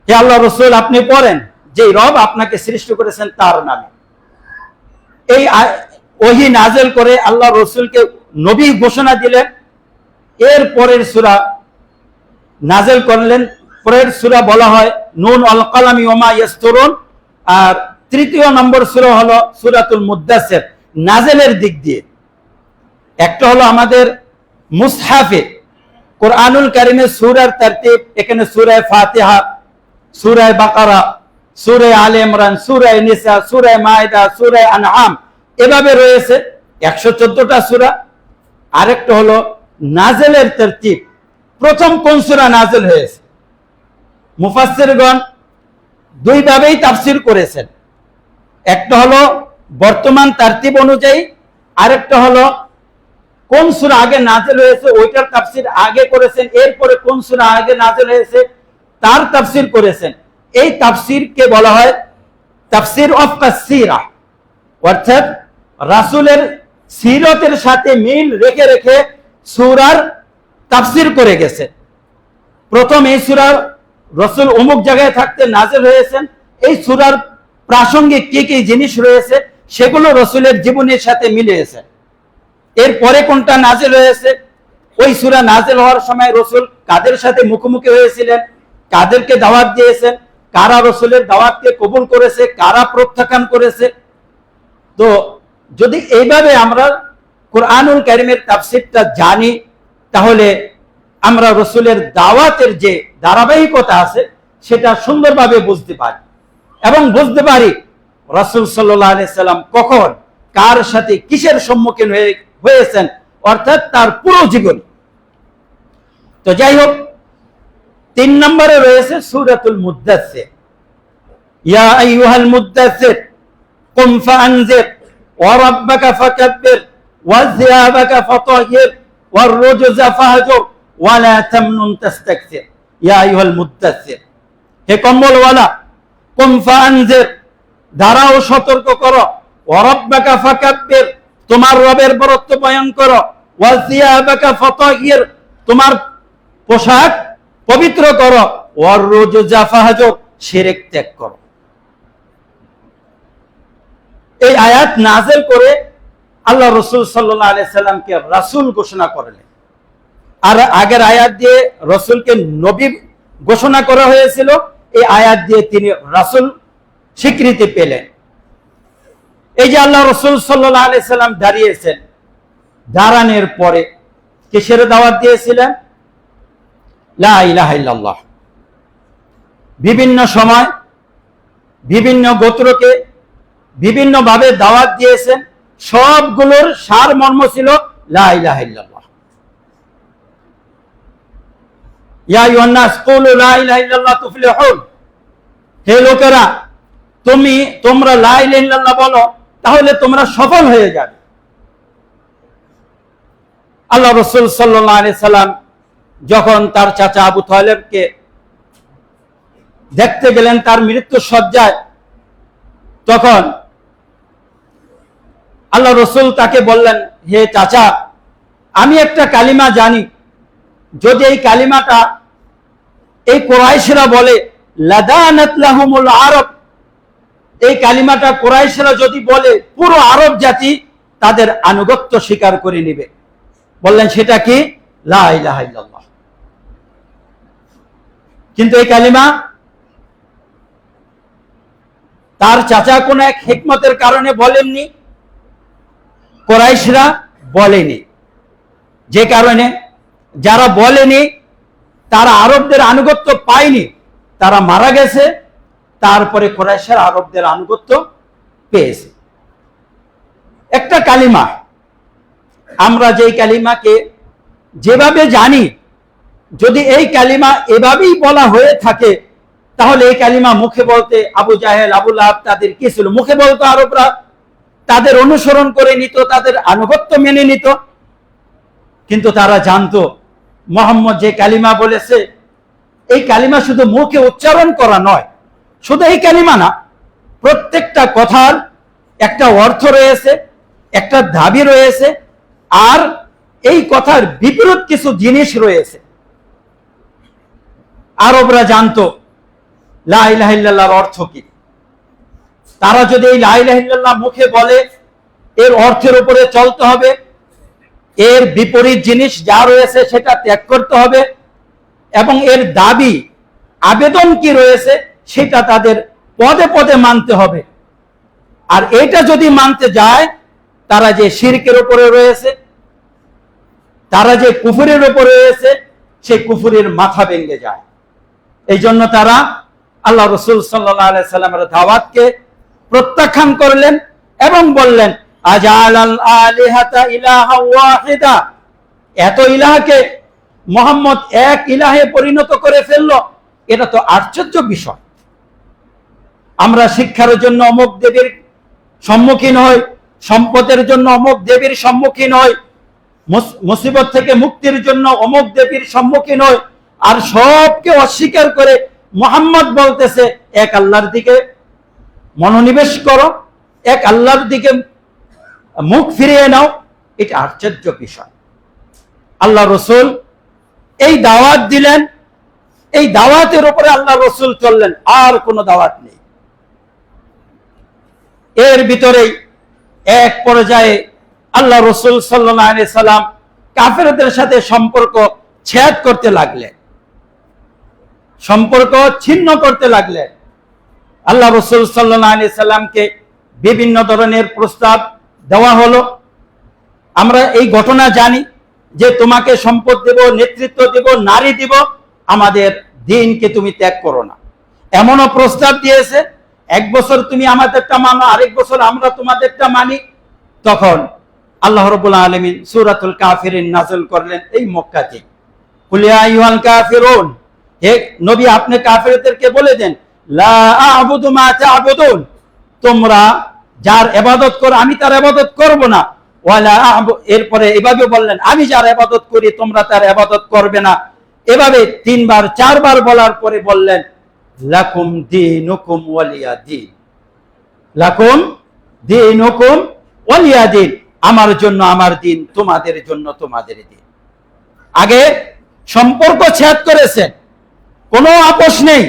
হে আল্লাহ রাসূল আপনি পড়েন যে রব আপনাকে সৃষ্টি করেছেন তার নামে। এই ওহী নাযিল করে আল্লাহ রাসূলকে নবী ঘোষণা দিলেন। এর পরের সূরা নাযিল করলেন, পরের সূরা বলা হয় নুন আল কালামি ওয়া মা ইয়াসতুরুন। আর তৃতীয় নম্বর সূরা হলো সূরাতুল মুদ্দাসসির। নাযিলের দিক দিয়ে একটা হলো আমাদের মুসহাফে কোরআনুল কারীমের সূরার তারতিব, এখানে সূরা ফাতিহা, সূরা বাকারা, সূরা আলে ইমরান, সূরা নিসা, সূরা মাইদা, সূরা আনআম, এভাবে রয়েছে 114টা সূরা। আরেকটা হলো নাযিলের তারতিব, প্রথম কোন সূরা নাযিল হয়েছে। মুফাসসিরগণ দুই ভাবেই তাফসীর করেছেন, একটা হলো বর্তমান তারতিব অনুযায়ী, আরেকটা হলো কোন সূরা আগে নাযিল হয়েছে ওইটার তাফসীর আগে করেছেন, এরপরে কোন সূরা আগে নাযিল হয়েছে তার তাফসীর করেছেন। এই তাফসীরকে বলা হয় তাফসীর অফ সিরা, অর্থাৎ রাসূলের সিরতের সাথে মিল রেখে রেখে সূরার তাফসীর করে গেছে। প্রথম এই সূরা রাসূল অমুক জায়গায় থাকতে নাযিল হয়েছেন, এই সূরার প্রাসঙ্গিক কি কি জিনিস রয়েছে সেগুলো রাসূলের জীবনের সাথে মিলিয়েছে। এরপরে কোনটা নাযিল হয়েছে, ওই সূরা নাযিল হওয়ার সময় রাসূল কাদের সাথে মুখোমুখি হয়েছিলেন, কাদেরকে দাওয়াত দিয়েছেন, কারা রাসূলের দাওয়াতকে কবুল করেছে, কারা প্রত্যাখ্যান করেছে। তো যদি এইভাবে আমরা কোরআনুল কারীমের তাফসীরটা জানি, তাহলে আমরা রাসূলের দাওয়াতের যে ধারাবাহিকতা আছে সেটা সুন্দরভাবে বুঝতে পারি, এবং বুঝতে পারি রাসূল সাল্লাল্লাহু আলাইহি সাল্লাম কখন কার সাথে কিসের সম্মুখীন হয়েছেন, অর্থাৎ তার পুরো জীবন। তো যাই হোক, 3 নম্বরে রয়েছে সূরাতুল মুদ্দাসসির। ইয়া আইয়ুহাল মুদ্দাসসির কুম ফাআনজির ওয়া রাব্বাকা ফাকাব্বির ওয়া সিয়াবাকা ফাতাহহির ওয়ার রুজজা ফাহজুর ওয়া লা তামনুন তাস্তাকসির। ইয়া আইয়ুহাল মুদ্দাসসির, হে কম্বলওয়ালা, কুম ফাআনজির, দাঁড়াও সতর্ক করো, ওয়া রাব্বাকা ফাকাব্বির, তোমার রবের বরত্ব বয়ান করো, ওয়া সিয়াবাকা ফাতাহহির, তোমার পোশাক পবিত্র করো, ওয়ার রুজজা ফাহজুর, শিরক ত্যাগ করো। এই আয়াত নাযিল করে আল্লাহ রাসূল সাল্লাল্লাহু আলাইহি সাল্লামকে রাসূল ঘোষণা করলেন। আর আগের আয়াত দিয়ে রাসূলকে নবী ঘোষণা করা হয়েছিল, এই আয়াত দিয়ে তিনি রাসূল স্বীকৃতি পেলেন। এই যে আল্লাহ রাসূল সাল্লাল্লাহু আলাইহি সাল্লাম দাঁড়িয়েছেন, দাঁড়ানোর পরে কিসের দাওয়াত দিয়েছিলেন? লা ইলাহা ইল্লাল্লাহ। বিভিন্ন সময় বিভিন্ন গোত্রকে বিভিন্ন ভাবে দাওয়াত দিয়েছেন, সবগুলোর সার মর্ম ছিল লা ইলাহা ইল্লাল্লাহ। ইয়া আইয়ুহান নাস কুলু লা ইলাহা ইল্লাল্লাহ তুফলিহুন, হে লোকেরা তোমরা লা ইলাহা ইল্লাল্লাহ বলো, তাহলে তোমরা সফল হয়ে যাবে। আল্লাহ রাসূল সাল্লাল্লাহু আলাইহি সাল্লাম যখন তার চাচা আবু তালেবকে দেখতে গেলেন তার মৃত্যু শয্যায়, তখন আল্লাহ রাসূল তাকে বললেন, হে চাচা, আমি একটা কালিমা জানি, যদি এই কালিমাটা এই কুরাইশরা বলে লাদানাত লাহুমুল আরব, এই কালিমাটা কুরাইশরা যদি বলে পুরো আরব জাতি তাদের আনুগত্য স্বীকার করে নেবে। বললেন সেটা কি? লা ইলাহা ইল্লাল্লাহ। কিন্তু এই কালিমা তার চাচা কোন এক হিকমতের কারণে বলেননি, কুরাইশরা বলেনি, যে কারণে যারা বলেনি তারা আরবদের আনুগত্য পায়নি, তারা মারা গেছে, তারপরে কুরাইশরা আরবদের আনুগত্য পেয়েছে। একটা কালিমা, আমরা যেই কালিমাকে যেভাবে জানি, যদি এই কালিমা এভাবেই বলা হয়ে থাকে, তাহলে এই কালিমা মুখে বলতে আবু জাহেল, আবু লাহাব তাদের কি ছিল? মুখে বলতো আরবরা, তাদের অনুসরণ করে নিত, তাদের আনুগত্য মেনে নিত। কিন্তু তারা জানতো মুহাম্মদ যে কালিমা বলেছে, এই কালিমা শুধু মুখে উচ্চারণ করা নয়, শুধু এই কালিমা না, প্রত্যেকটা কথার একটা অর্থ রয়েছে, একটা দাবি রয়েছে, আর এই কথার বিপরীত কিছু জিনিস রয়েছে। আরবরা জানতো লা ইলাহা ইল্লাল্লাহর অর্থ কি। তারা যদি এই লা ইলাহা ইল্লাল্লাহ মুখে বলে, এর অর্থের উপরে চলতে হবে, এর বিপরীত জিনিস যা রয়েছে সেটা ত্যাগ করতে হবে, এবং এর দাবি আবেদন কি রয়েছে সেটা তাদের পদে পদে মানতে হবে। আর এটা যদি মানতে যায়, তারা যে শিরকের উপরে রয়েছে, তারা যে কুফরের উপরে রয়েছে, সেই কুফরের মাথা ভেঙে যায়। এই জন্য তারা আল্লাহ রাসূল সাল্লাল্লাহু আলাইহি সাল্লামের দাওয়াতকে প্রত্যাখ্যান করলেন এবং বললেন, আজালাল আলিহাতা ইলাহা ওয়াহিদা, এত ইলাহকে মুহাম্মদ এক ইলাহে পরিণত করে ফেললো, এটা তো আশ্চর্য বিষয়। আমরা শিক্ষার জন্য অমুক দেবীর সম্মুখীন হই, সম্পদের জন্য অমুক দেবীর সম্মুখীন হই, মুসিবত থেকে মুক্তির জন্য অমুক দেবীর সম্মুখীন হই, আর সবকে অস্বীকার করে মুহাম্মদ বলতেছে এক আল্লাহর দিকে মনোনিবেশ করো, এক আল্লাহর দিকে মুখ ফিরিয়ে নাও। এটা আশ্চর্য বিষয়। আল্লাহ রসুল এই দাওয়াত দিলেন, এই দাওয়াতের উপরে আল্লাহ রসুল চললেন, আর কোনো দাওয়াত নেই। এর ভিতরেই এক পর্যায়ে আল্লাহ রসুল সাল্লাল্লাহু আলাইহি সাল্লাম কাফেরদের সাথে সম্পর্ক ছেদ করতে লাগলেন, সম্পর্ক ছিন্ন করতে লাগলেন। আল্লাহ রসুল সাল্লাল্লাহু আলাইহি সাল্লামকে বিভিন্ন ধরনের প্রস্তাব দেওয়া হলো। আমরা এই ঘটনা জানি যে তোমাকে সম্পদ দেব, নেতৃত্ব দেব, নারী দিব, আমাদের দ্বীনকে তুমি ত্যাগ করো না। এমনও প্রস্তাব দিয়েছে, এক বছর তুমি আমাদেরটা মানো, আরেক বছর আমরা তোমাদেরটা মানি। তখন আল্লাহ রাব্বুল আলামিন সূরাতুল কাফিরুন নাযিল করলেন এই মক্কাতে, কুল ইয়া আইয়ুহাল কাফিরুন, হে নবী আপনি কাফেরদেরকে বলে দেন, লা আ'বুদু মা তা'বুদুন, তোমরা যার ইবাদত করো আমি তার ইবাদত করব না, ওয়ালা এরপরে এভাবে বললেন, আমি যার ইবাদত করি তোমরা তার ইবাদত করবে না। এভাবে তিনবার চারবার বলার পরে বললেন, লাকুম দীনুকুম ওয়ালিয়া দীন, লাকুম দীনুকুম ওয়ালিয়া দীন, আমার জন্য আমার দিন, তোমাদের জন্য তোমাদের দিন। আগে সম্পর্ক ছেদ করেছেন, কোনো আপোষ নেই।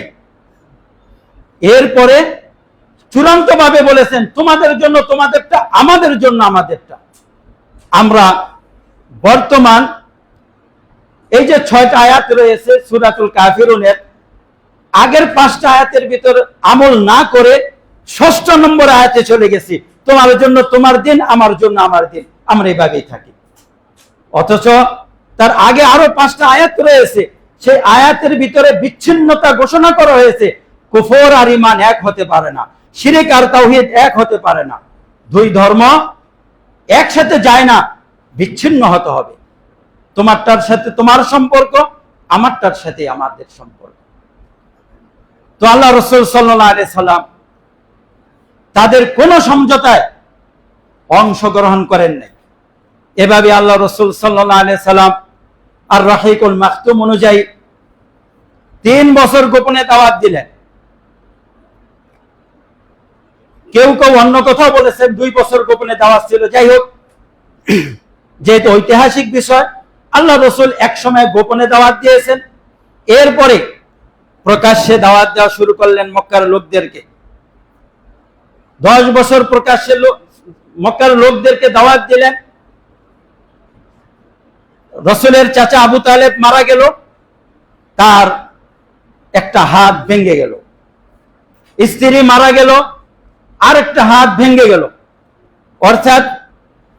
এরপরে চূড়ান্ত ভাবে বলেছেন, তোমাদের জন্য তোমাদেরটা, আমাদের জন্য আমাদেরটা। আমরা বর্তমান এই যে 6টা আয়াত রয়েছে সূরাতুল কাফিরুনের, আগের 5টা আয়াতের ভিতর আমল না করে 6ষ্ঠ নম্বর আয়াতে চলে গেছি, তোমার জন্য তোমার দিন, আমার জন্য আমার দিন। আমরা এইভাবেই থাকি, অথচ তার আগে আরো 5টা আয়াত রয়েছে, সেই আয়াতের ভিতরে বিচ্ছিন্নতা ঘোষণা করা হয়েছে। কুফর আর ঈমান এক হতে পারে না, শিরক আর তাওহীদ এক হতে পারে না, দুই ধর্ম একসাথে যায় না, বিচ্ছিন্ন হতে হবে। তোমারটার সাথে তোমার সম্পর্ক, আমারটার সাথে আমাদের সম্পর্ক। তো আল্লাহ রাসূল সাল্লাল্লাহু আলাইহি সাল্লাম তাদের কোন সমঝোতায় অংশগ্রহণ করেন নাই। এভাবে আল্লাহ রাসূল সাল্লাল্লাহু আলাইহি সাল্লাম আর রাহিকুল মাখতুম অনুযায়ী 3 বছর গোপনে দাওয়াত দিলেন। কেউ কেউ অন্য কথা বলেছেন 2 বছর গোপনে দাওয়াত ছিল। যাই হোক, যেহেতু ঐতিহাসিক বিষয়, আল্লাহ রাসূল এক সময় গোপনে দাওয়াত দিয়েছেন। এরপরে প্রকাশ্যে দাওয়াত দেওয়া শুরু করলেন মক্কার লোকদেরকে। 10 বছর প্রকাশ্যে মক্কার লোকদেরকে দাওয়াত দিলেন। রসুলের চাচা আবু তালেব মারা গেল, তার একটা হাত ভেঙে গেল। স্ত্রী মারা গেল, আর একটা হাত ভেঙে গেল। অর্থাৎ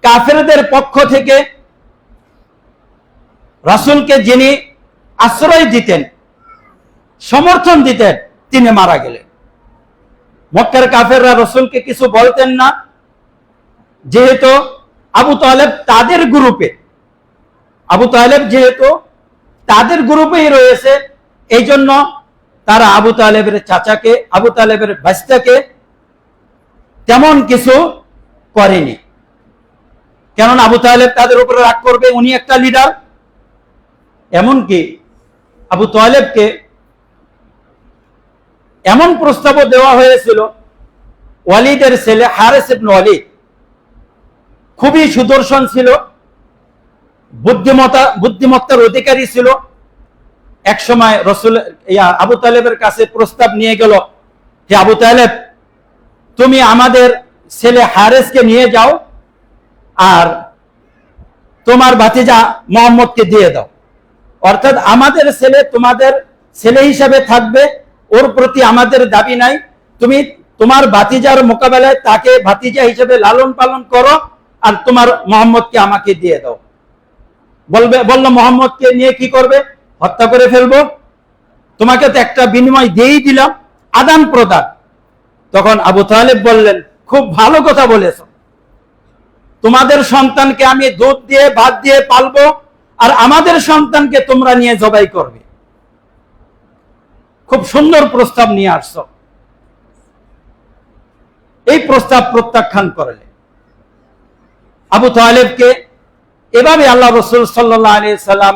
কাফেরদের পক্ষ থেকে রাসূলকে যিনি আশ্রয় দিতেন, সমর্থন দিতেন, তিনি মারা গেলেন। মক্কার কাফেররা রাসূলকে কিছু বলতেন না, যেহেতু আবু তালেব তাদের গ্রুপে, আবু তালেব যেহেতু তাদের গ্রুপেই রয়েছে, এই জন্য তারা আবু তালেবের চাচাকে, আবু তালেবের ভাস্তাকে তেমন কিছু করেনি। কেননা আবু তালেব তাদের উপরে রাগ করবে, উনি একটা লিডার। এমনকি আবু তালেবকে এমন প্রস্তাবও দেওয়া হয়েছিল, ওয়ালিদের ছেলে হারিস ইবনে ওয়ালিদ খুবই সুদর্শন ছিল, বুদ্ধিমত্তার অধিকারী ছিল। এক সময় রসুল আবু তালেবের কাছে প্রস্তাব নিয়ে গেল যে, আবু তালেব, তুমি আমাদের ছেলে হারিসকে নিয়ে যাও আর তোমার ভাতিজা মুহাম্মদকে দিয়ে দাও। অর্থাৎ আমাদের ছেলে তোমাদের ছেলে হিসাবে থাকবে, ওর প্রতি আমাদের দাবি নাই, তুমি তোমার ভাতিজার মোকাবেলায় তাকে ভাতিজা হিসেবে লালন পালন করো, আর তোমার মুহাম্মদকে আমাকে দিয়ে দাও। বললো মুহাম্মদকে নিয়ে কি করবে? হত্যা করে ফেলবো। তোমাকে তো একটা বিনিময় দিয়েই দিলাম, আদান প্রদান। তখন আবু তালেব বললেন, খুব ভালো কথা বলেছ, তোমাদের সন্তানকে আমি দুধ দিয়ে ভাত দিয়ে পালবো, আর আমাদের সন্তানকে তোমরা নিয়ে জবাই করবে। খুব সুন্দর প্রস্তাব নিয়ে আসছো। এই প্রস্তাব প্রত্যাখ্যান করলে আবু তালেবকে এভাবে আল্লাহ রসুল সাল্লাল্লাহু আলাইহি সাল্লাম,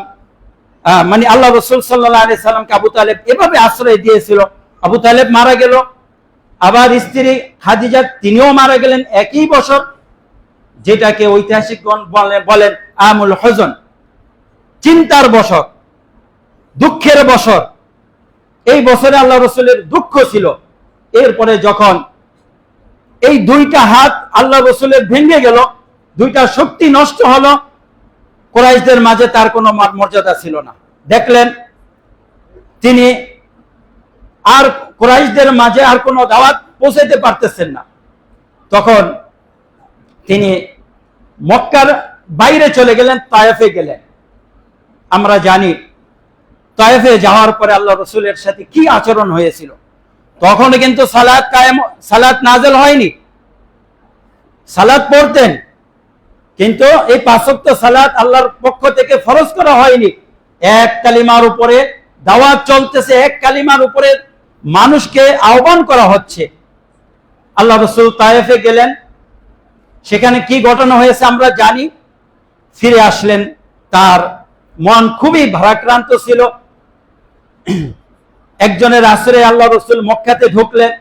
মানে আল্লাহ রসুল সাল্লাল্লাহু আলাইহি সাল্লামকে আবু তালেব এভাবে আশ্রয় দিয়েছিল। আবু তালেব মারা গেল, আবার স্ত্রী খাদিজা তিনিও মারা গেলেন একই বছর, যেটাকে ঐতিহাসিকগণ বলেন আমুল হুজন, চিন্তার বছর, দুঃখের বছর। এই বছরে আল্লাহ রসুলের দুঃখ ছিল। এরপরে যখন এই দুইটা হাত আল্লাহ রসুলের ভেঙে গেল, দুইটা শক্তি নষ্ট হলো, কুরাইশদের মাঝে তার কোনো মর্যাদা ছিল না। দেখলেন তিনি আর কুরাইশদের মাঝে আর কোনো দাওয়াত পৌঁছাতে পারতেছেন না। তখন তিনি মক্কার বাইরে চলে গেলেন, তায়েফে গেলেন। আমরা জানি তায়েফে যাওয়ার পরে আল্লাহ রসুলের সাথে কি আচরণ হয়েছিল। তখন কিন্তু সালাত নাযিল হয়নি, সালাত পড়তেন, কিন্তু এই 5 ওয়াক্ত সালাত আল্লাহর পক্ষ থেকে ফরজ করা হয়নি। এক কালিমার উপরে দাওয়াত চলতেছে, এক কালিমার উপরে মানুষকে আহ্বান করা হচ্ছে। আল্লাহ রসুল তায়েফে গেলেন, সেখানে কি ঘটনা হয়েছে আমরা জানি। ফিরে আসলেন, তার মন খুবই ভারাক্রান্ত ছিল। একজনের আশ্রয়ে আল্লাহ রসুল মক্কাতে ঢুকলেন।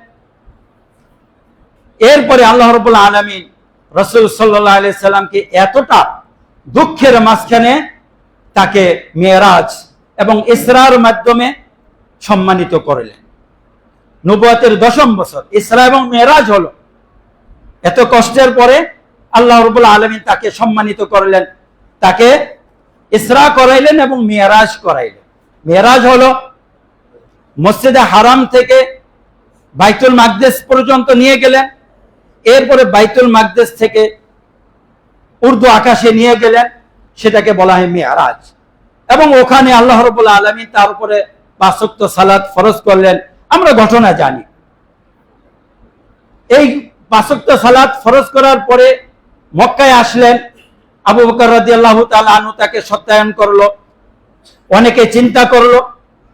এরপরে আল্লাহ রাব্বুল আলামিন রাসূল সাল্লাল্লাহু আলাইহি সাল্লামকে এতটা দুঃখের মাঝখানে তাকে মেরাজ এবং ইসরার মাধ্যমে সম্মানিত করলেন। নবুয়তের 10ম বছর ইসরা এবং মেরাজ হলো। এত কষ্টের পরে আল্লাহ রাব্বুল আলামিন তাকে সম্মানিত করলেন, তাকে ইসরা করাইলেন এবং মেরাজ করাইলেন। মেরাজ হলো মসজিদে হারাম থেকে বাইতুল মাকদেস পর্যন্ত নিয়ে গেলেন, এরপরে বাইতুল মাকদেস থেকে উর্দু আকাশে নিয়ে গেলেন, সেটাকে বলা হয় মেরাজ। এবং ওখানে আল্লাহ রাব্বুল আলামিন তার উপরে 5 ওয়াক্ত সালাত ফরজ করলেন। আমরা ঘটনা জানি। এই 5 ওয়াক্ত সালাত ফরজ করার পরে মক্কায় আসলেন। আবু বকর রাদিয়াল্লাহু তাআলা আনহু তাকে সত্যায়ন করলো, অনেকে চিন্তা করলো,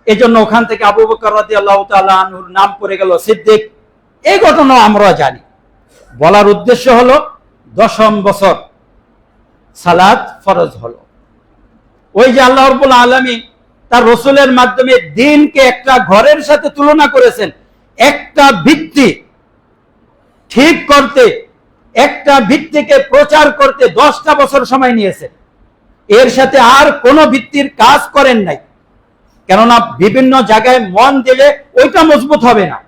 এজন্য ওখান থেকে আবু বকর রাদিয়াল্লাহু তাআলা আনহুর নাম পড়ে গেল সিদ্দিক। এই ঘটনা আমরা জানি। বলার উদ্দেশ্য হলো 10ম বছর সালাত ফরজ হলো। ওই যে আল্লাহ রাব্বুল আলামিন তার রাসূলের মাধ্যমে দ্বীনকে একটা ঘরের সাথে তুলনা করেছেন। একটা ভিত্তি ঠিক করতে, একটা ভিত্তিকে প্রচার করতে 10টা বছর সময় নিয়েছে। এর সাথে আর কোনো ভিত্তির কাজ করেন নাই। কেননা বিভিন্ন জায়গায় মন দিলে ওইটা মজবুত হবে না।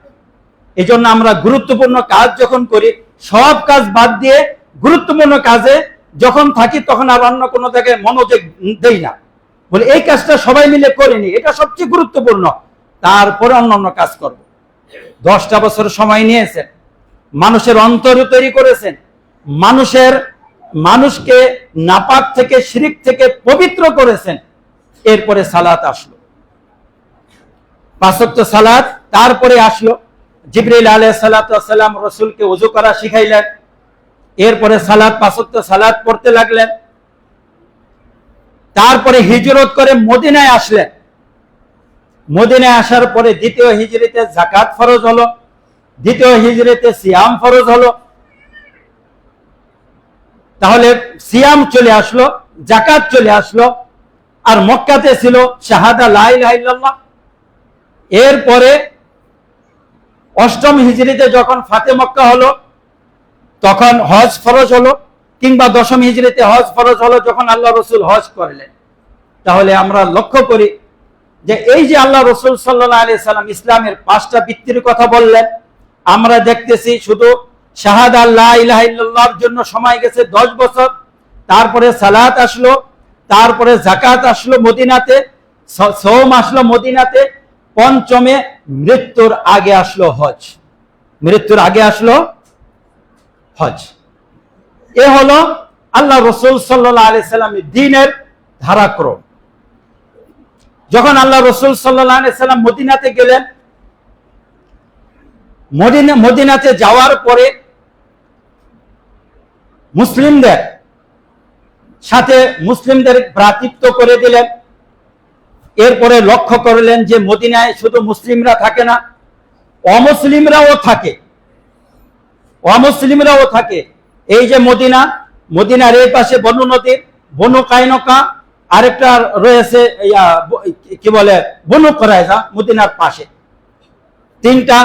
এই জন্য আমরা গুরুত্বপূর্ণ কাজ যখন করি, সব কাজ বাদ দিয়ে গুরুত্বপূর্ণ কাজে যখন থাকি তখন আর অন্য কোনো জায়গায় মনোযোগ দেই না, বলে এই কাজটা সবাই মিলে করিনি, এটা সবচেয়ে গুরুত্বপূর্ণ, তারপরে অন্য কাজ করব। 10টা বছর সময় নিয়েছেন, মানুষের অন্তর তৈরি করেছেন, মানুষকে নাপাক থেকে শিরিক থেকে পবিত্র করেছেন। এরপরে সালাত আসলো, 5 ওয়াক্ত সালাত, তারপরে আসলো জিবরিল আলাইহিস সালাতু ওয়াস সালাম রাসূলকে ওযু করা শিখাইলেন। এরপরে সালাত, 5 ওয়াক্ত সালাত পড়তে লাগলেন। তারপরে হিজরত করে মদিনায় আসলেন। মদিনায় আসার পরে দ্বিতীয় হিজরিতে যাকাত ফরজ হলো, দ্বিতীয় হিজরিতে সিয়াম ফরজ হলো। তাহলে সিয়াম চলে আসলো, যাকাত চলে আসলো, আর মক্কাতে ছিল শাহাদা লা ইলাহা ইল্লাল্লাহ। এরপরে 8ম হিজরিতে যখন ফাতে মক্কা হলো তখন হজ ফরজ হলো, কিংবা 10ম হিজরিতে হজ ফরজ হলো যখন আল্লাহ রসুল হজ করলেন। তাহলে আমরা লক্ষ্য করি যে এই যে আল্লাহ রসুল সাল্লাল্লাহু আলাইহি সাল্লাম ইসলামের 5টা ভিত্তির কথা বললেন, আমরা দেখতেছি শুধু শাহাদা লা ইলাহা ইল্লাল্লাহর জন্য সময় গেছে 10 বছর, তারপরে সালাত আসলো, তারপরে যাকাত আসলো মদিনাতে, সওম আসলো মদিনাতে, পঞ্চমে মৃত্যুর আগে আসলো হজ, মৃত্যুর আগে আসলো হজ। এ হলো আল্লাহ রসুল সাল্লাল্লাহু আলাইহি সাল্লামের দ্বীনের ধারাক্রম। যখন আল্লাহ রসুল সাল্লাল্লাহু আলাইহি সাল্লাম মদিনাতে গেলেন, মদিনাতে যাওয়ার পরে মুসলিমদের সাথে মুসলিমদের ভ্রাতৃত্ব করে দিলেন। এরপরে লক্ষ্য করলেন যে মদিনায় শুধু মুসলিমরা থাকে না, অমুসলিমরাও থাকে, অমুসলিমরাও থাকে। এই যে মদিনার এই পাশে বনু নদীর বনু কায়নকা, আরেকটা রয়েছে কি বলে বনু কুরাইজা, মদিনার পাশে 3টা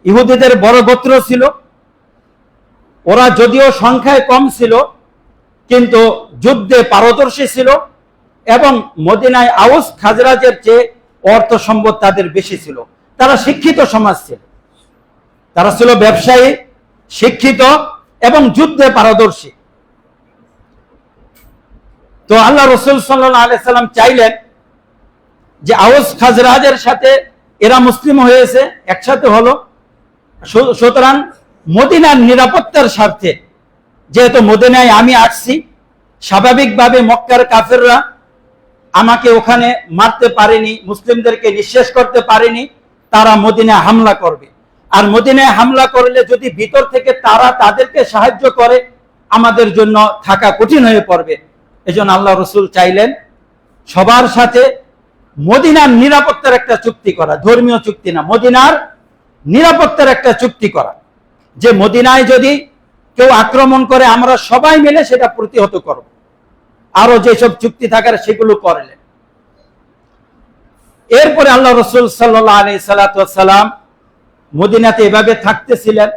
ইহুদিদের বড় গোত্র ছিল। ওরা যদিও সংখ্যায় কম ছিল কিন্তু যুদ্ধে পারদর্শী ছিল, এবং মদিনায় আউস খাজরাজের চেয়ে অর্থ সম্পদ তাদের বেশি ছিল। তারা শিক্ষিত সমাজ ছিল, তারা ছিল ব্যবসায়ী, শিক্ষিত এবং যুদ্ধে পারদর্শী। তো আল্লাহ রসুল সাল্লাল্লাহু আলাইহি সাল্লাম চাইলেন যে আউস খাজরাজের সাথে এরা মুসলিম হয়েছে, একসাথে হলো, সুতরাং মদিনার নিরাপত্তার স্বার্থে, যেহেতু মদিনায় আমি আসছি, স্বাভাবিকভাবে মক্কার কাফেররা আমাকে ওখানে মারতে পারেনি, মুসলিমদেরকে নিঃশেষ করতে পারেনি, তারা মদিনায় হামলা করবে। আর মদিনায় হামলা করলে যদি ভিতর থেকে তারা তাদেরকে সাহায্য করে, আমাদের জন্য থাকা কঠিন হয়ে পড়বে। এজন্য আল্লাহ রসুল চাইলেন সবার সাথে মদিনার নিরাপত্তার একটা চুক্তি করা, ধর্মীয় চুক্তি না, মদিনার নিরাপত্তার একটা চুক্তি করা, যে মদিনায় যদি কেউ আক্রমণ করে আমরা সবাই মিলে সেটা প্রতিহত করব। আরো যেসব চুক্তি থাকার সেগুলো করলেন। এরপরে আল্লাহ রসুল সাল্লাল্লাহু আলাইহি সাল্লাম মদিনাতে এভাবে থাকতেছিলেন।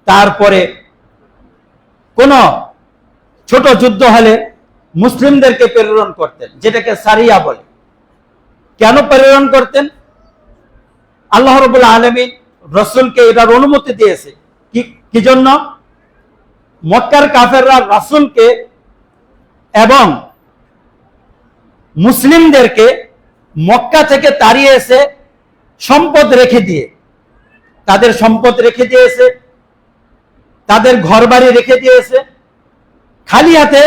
তারপরে কোন ছোট যুদ্ধ হলে মুসলিমদেরকে প্রেরণ করতেন, যেটাকে সারিয়া বলে। কেন প্রেরণ করতেন? আল্লাহ রাব্বুল আলামিন রাসূলকে এটার অনুমতি দিয়েছে। কি জন্য? মক্কার কাফেররা রাসূলকে এবং মুসলিমদেরকে মক্কা থেকে তাড়িয়ে এসে সম্পদ রেখে দিয়ে, তাদের সম্পদ রেখে দিয়েছে, তাদের ঘরবাড়ি রেখে দিয়েছে, খালি হাতে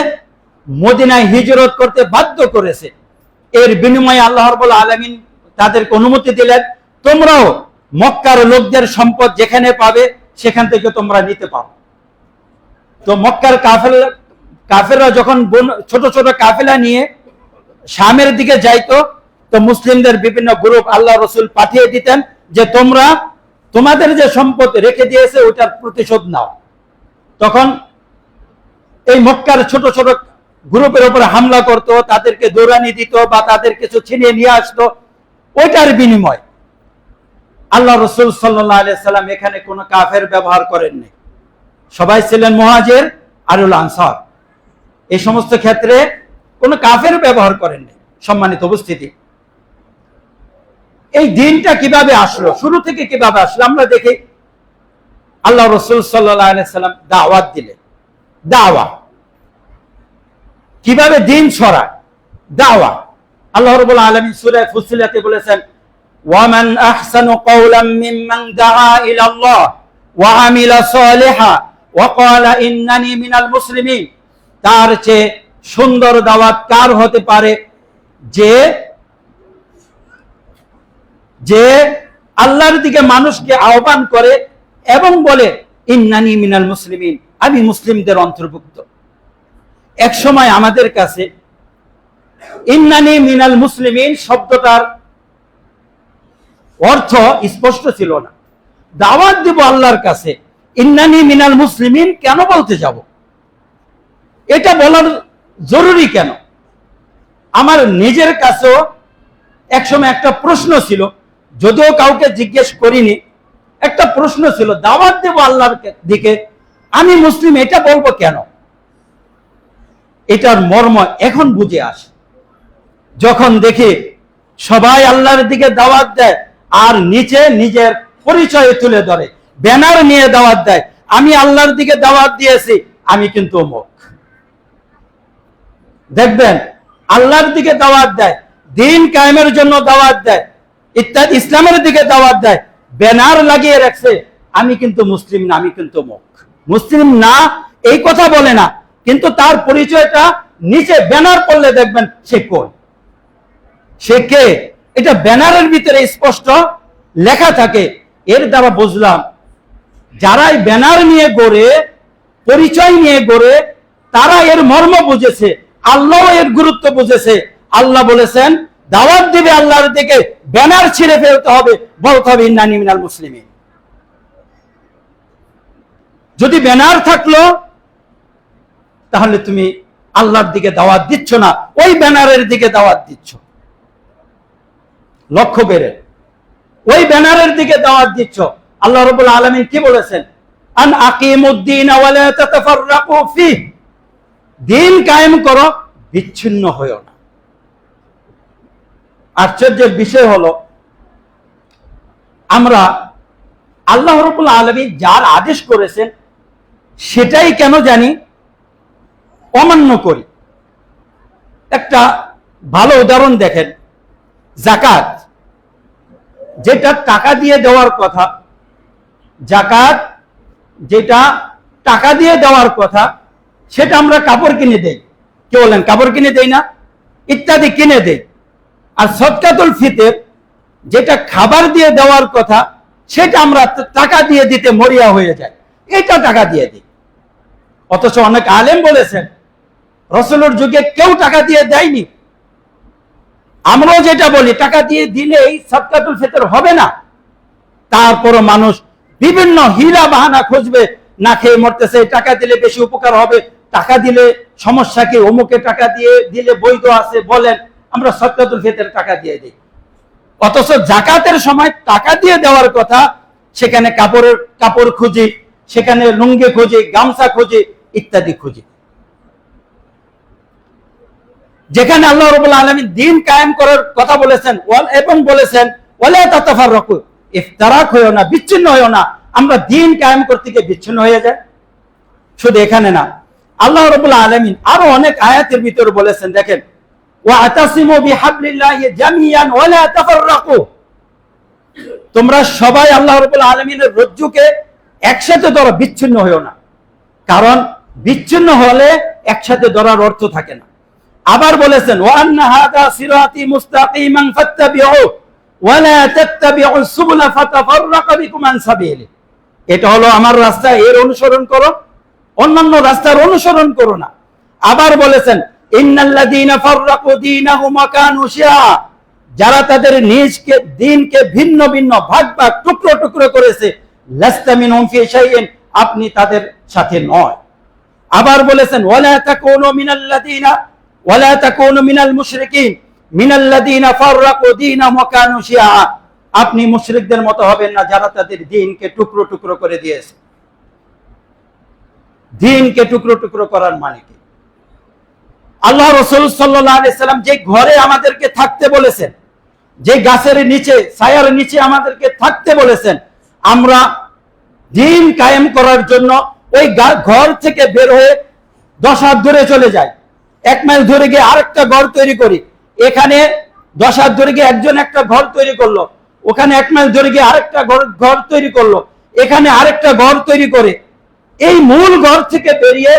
মদিনায় হিজরত করতে বাধ্য করেছে। এর বিনিময়ে আল্লাহ রাব্বুল আলামিন তাদেরকে অনুমতি দিলেন, তোমরাও মক্কার লোকদের সম্পদ যেখানে পাবে সেখান থেকে তোমরা নিতে পারো। তো মক্কার কাফেররা যখন ছোট ছোট কাফেলা নিয়ে শামের দিকে যাইতো, তো মুসলিমদের বিভিন্ন গ্রুপ আল্লাহ রসুল পাঠিয়ে দিতেন যে তোমরা তোমাদের যে সম্পদ রেখে দিয়েছে ওটার প্রতিশোধ নাও। তখন এই মক্কার ছোট ছোট গ্রুপের উপরে হামলা করতো, তাদেরকে দৌড়ানি দিত বা তাদের কিছু ছিনিয়ে নিয়ে আসতো। ওইটার বিনিময় আল্লাহ রসুল সাল্লাল্লাহু আলাইহি সাল্লাম এখানে কোনো কাফের ব্যবহার করেননি। সবাই ছিলেন মুহাজির আর আনসার, এই সমস্ত ক্ষেত্রে কোনো কাফের ব্যবহার করেননি। সম্মানিত উপস্থিতি, এই দিনটা কিভাবে আসলো, শুরু থেকে কিভাবে আসলো আমরা দেখি। আল্লাহ রাসূল সাল্লাল্লাহু আলাইহি সাল্লাম দাওয়াত দিলেন। দাওয়া কিভাবে দিন ছড়ায়, দাওয়া। আল্লাহ রাব্বুল আলামিন সূরা ফুসিলাতে বলেছেন, ওয়ামান আহসানু কাওলাম মিম্মান দাআ ইলা আল্লাহ ওয়া আমিলা সালিহা ওয়া ক্বালা ইন্নানি মিনাল মুসলিমিন। তার চেয়ে সুন্দর দাওয়াত কার হতে পারে যে যে আল্লাহর দিকে মানুষকে আহ্বান করে এবং বলে ইন্নানি মিনাল মুসলিমিন, আমি মুসলিমদের অন্তর্ভুক্ত। এক সময় আমাদের কাছে ইন্নানি মিনাল মুসলিমিন শব্দটার অর্থ স্পষ্ট ছিল না। দাওয়াত দিব আল্লাহর কাছে, ইন্নানি মিনাল মুসলিমিন কেন বলতে যাব, এটা বলার জরুরি কেন? আমার নিজের কাছেও একসময় একটা প্রশ্ন ছিল, যদিও কাউকে জিজ্ঞেস করিনি। একটা প্রশ্ন ছিল, দাওয়াত দেব আল্লাহর দিকে, আমি মুসলিম এটা বলবো কেন? এটার মর্ম এখন বুঝে আসে, যখন দেখি সবাই আল্লাহর দিকে দাওয়াত দেয় আর নিচে নিজের পরিচয় তুলে ধরে, ব্যানার নিয়ে দাওয়াত দেয়, আমি আল্লাহর দিকে দাওয়াত দিয়েছি, আমি কিন্তু অমুক। দেখবেন আল্লাহর দিকে দাওয়াত দেয়, দিন কায়েমের জন্য দাওয়াত দেয়, ইত্যাদি ইসলামের দিকে দাওয়াত দেয়, ব্যানার লাগিয়ে রাখছে, আমি কিন্তু মুসলিম না, আমি কিন্তু অমুক। মুসলিম না এই কথা বলে না, কিন্তু তার পরিচয়টা নিচে ব্যানার পড়লে দেখবেন সে কোন, সে কে, এটা ব্যানারের ভিতরে স্পষ্ট লেখা থাকে। এর দ্বারা বুঝলাম যারা এই ব্যানার নিয়ে গড়ে, পরিচয় নিয়ে গড়ে, তারা এর মর্ম বুঝেছে, আল্লাহ এর গুরুত্ব বুঝেছে। আল্লাহ বলেছেন দাওয়াত দিবে আল্লাহর দিকে, ব্যানার ছিঁড়ে ফেলতে হবে, বলতে হবে ইন্নানি মিনাল মুসলিমিন। যদি ব্যানার থাকলো তাহলে তুমি আল্লাহর দিকে দাওয়াত দিচ্ছ না, ওই ব্যানারের দিকে দাওয়াত দিচ্ছ। লক্ষ্য বেড়ে ওই ব্যানারের দিকে দাওয়াত দিচ্ছ। আল্লাহ রাব্বুল আলামিন কি বলেছেন, আন আকিমুদ্দিন ওয়া লা তাতাফাররাকু ফিহি, দিন কায়েম করো, বিচ্ছিন্ন হয়ো না। আশ্চর্যের বিষয় হলো, আমরা আল্লাহ রাব্বুল আলামিন যার আদেশ করেছেন সেটাই কেন জানি অমান্য করি। একটা ভালো উদাহরণ দেখেন, যাকাত, যেটা টাকা দিয়ে দেওয়ার কথা, যাকাত যেটা টাকা দিয়ে দেওয়ার কথা, সেটা আমরা কাপড় কিনে দেই, কি বলেন, কাপড় কিনে দেই না, ইত্যাদি কিনে দেই। আর সদকাতুল ফিতর যেটা খাবার দিয়ে দেওয়ার কথা, সেটা আমরা টাকা দিয়ে দিতে মরিয়া হয়ে যায়, এটা টাকা দিয়ে দিই। অথচ অনেক আলেম বলেছেন রাসূলের যুগে কেউ টাকা দিয়ে দেয়নি। আমরাও যেটা বলি, টাকা দিয়ে দিলেই সদকাতুল ফিতর হবে না। তারপরও মানুষ বিভিন্ন হিলা বাহানা খুঁজবে, না খেয়ে মরতেছে, টাকা দিলে বেশি উপকার হবে, টাকা দিলে সমস্যা কি, অমুকে টাকা দিয়ে দিলে বৈধ আছে বলেন, আমরা সদকাতুল ফিতর টাকা দিয়ে দিই। অথচ যাকাতের সময় টাকা দিয়ে দেওয়ার কথা, সেখানে কাপড় খুঁজি, সেখানে লুঙ্গি খুঁজি, গামছা খুঁজি, ইত্যাদি খুঁজি। যেখানে আল্লাহ রাব্বুল আলামিন দিন কায়েম করার কথা বলেছেন এবং বলেছেন ওয়ালা তাতাফাররাকু, ইফতারাক হয়ো না, বিচ্ছিন্ন হয়ো না, আমরা দিন কায়েম করতে গিয়ে বিচ্ছিন্ন হয়ে যায়। শুধু এখানে না, আল্লাহ রাব্বুল আলামিন আরো অনেক আয়াতের ভিতরে বলেছেন, দেখেন, ওয়া আতাসিমু বিহাবলিল্লাহি জামিয়ান ওয়ালা তাফাররাকু, তোমরা সবাই আল্লাহ রাব্বুল আলামিনের রজ্জুকে একসাথে ধরো, বিচ্ছিন্ন হয়ো না। কারণ বিচ্ছিন্ন হলে একসাথে ধরার অর্থ থাকে না। আবার বলেছেন ওয়া আন্না হাযা সিরাতি মুস্তাকিমান ফাত্তাবিউ ওয়া লা তাত্তাবিউস সুবুলা ফাতাফাররাকা বিকুম আন সাবিলি, এটা হলো আমার রাস্তা, এর অনুসরণ করো, অন্যান্য রাস্তার অনুসরণ করো না। আবার বলেছেন ইন্নাল্লাযীনা ফাররাকু দীনাহুম ওয়া কানু শিয়া, যারা তাদের নিজকে দিনকে ভিন্ন ভিন্ন ভাগ ভাগ টুকরো টুকরো করেছে, লাস্তা মিনহুম ফি শাইইন, আপনি তাদের সাথে নয়। আবার বলেছেন ওয়ালা তাকুনু মিনাল্লাযীনা ওয়ালা তাকুনু মিনাল মুশরিকিন মিনাল্লাযীনা ফাররাকু দীনাহুম ওয়া কানু শিয়া, আপনি মুশরিকদের মতো হবেন না যারা তাদের দ্বীনকে টুকরো টুকরো করে দিয়েছে। দ্বীনকে টুকরো টুকরো করার মানে কি? আল্লাহ রাসূল সাল্লাল্লাহু আলাইহি সাল্লাম যে ঘরে আমাদেরকে থাকতে বলেছেন, যে গাছের নিচে, ছায়ার নিচে আমাদেরকে থাকতে বলেছেন, আমরা দিন কায়েম করার জন্য ওই ঘর থেকে বের হয়ে 10 হাত দূরে চলে যাই, 1 মাইল দূরে গিয়ে আরেকটা ঘর তৈরি করি। এখানে 10 হাত দূরে গিয়ে একজন একটা ঘর তৈরি করলো, ওখানে 1 মাইল দূরে গিয়ে আরেকটা ঘর তৈরি করলো, এখানে আরেকটা ঘর তৈরি করে এই মূল ঘর থেকে বেরিয়ে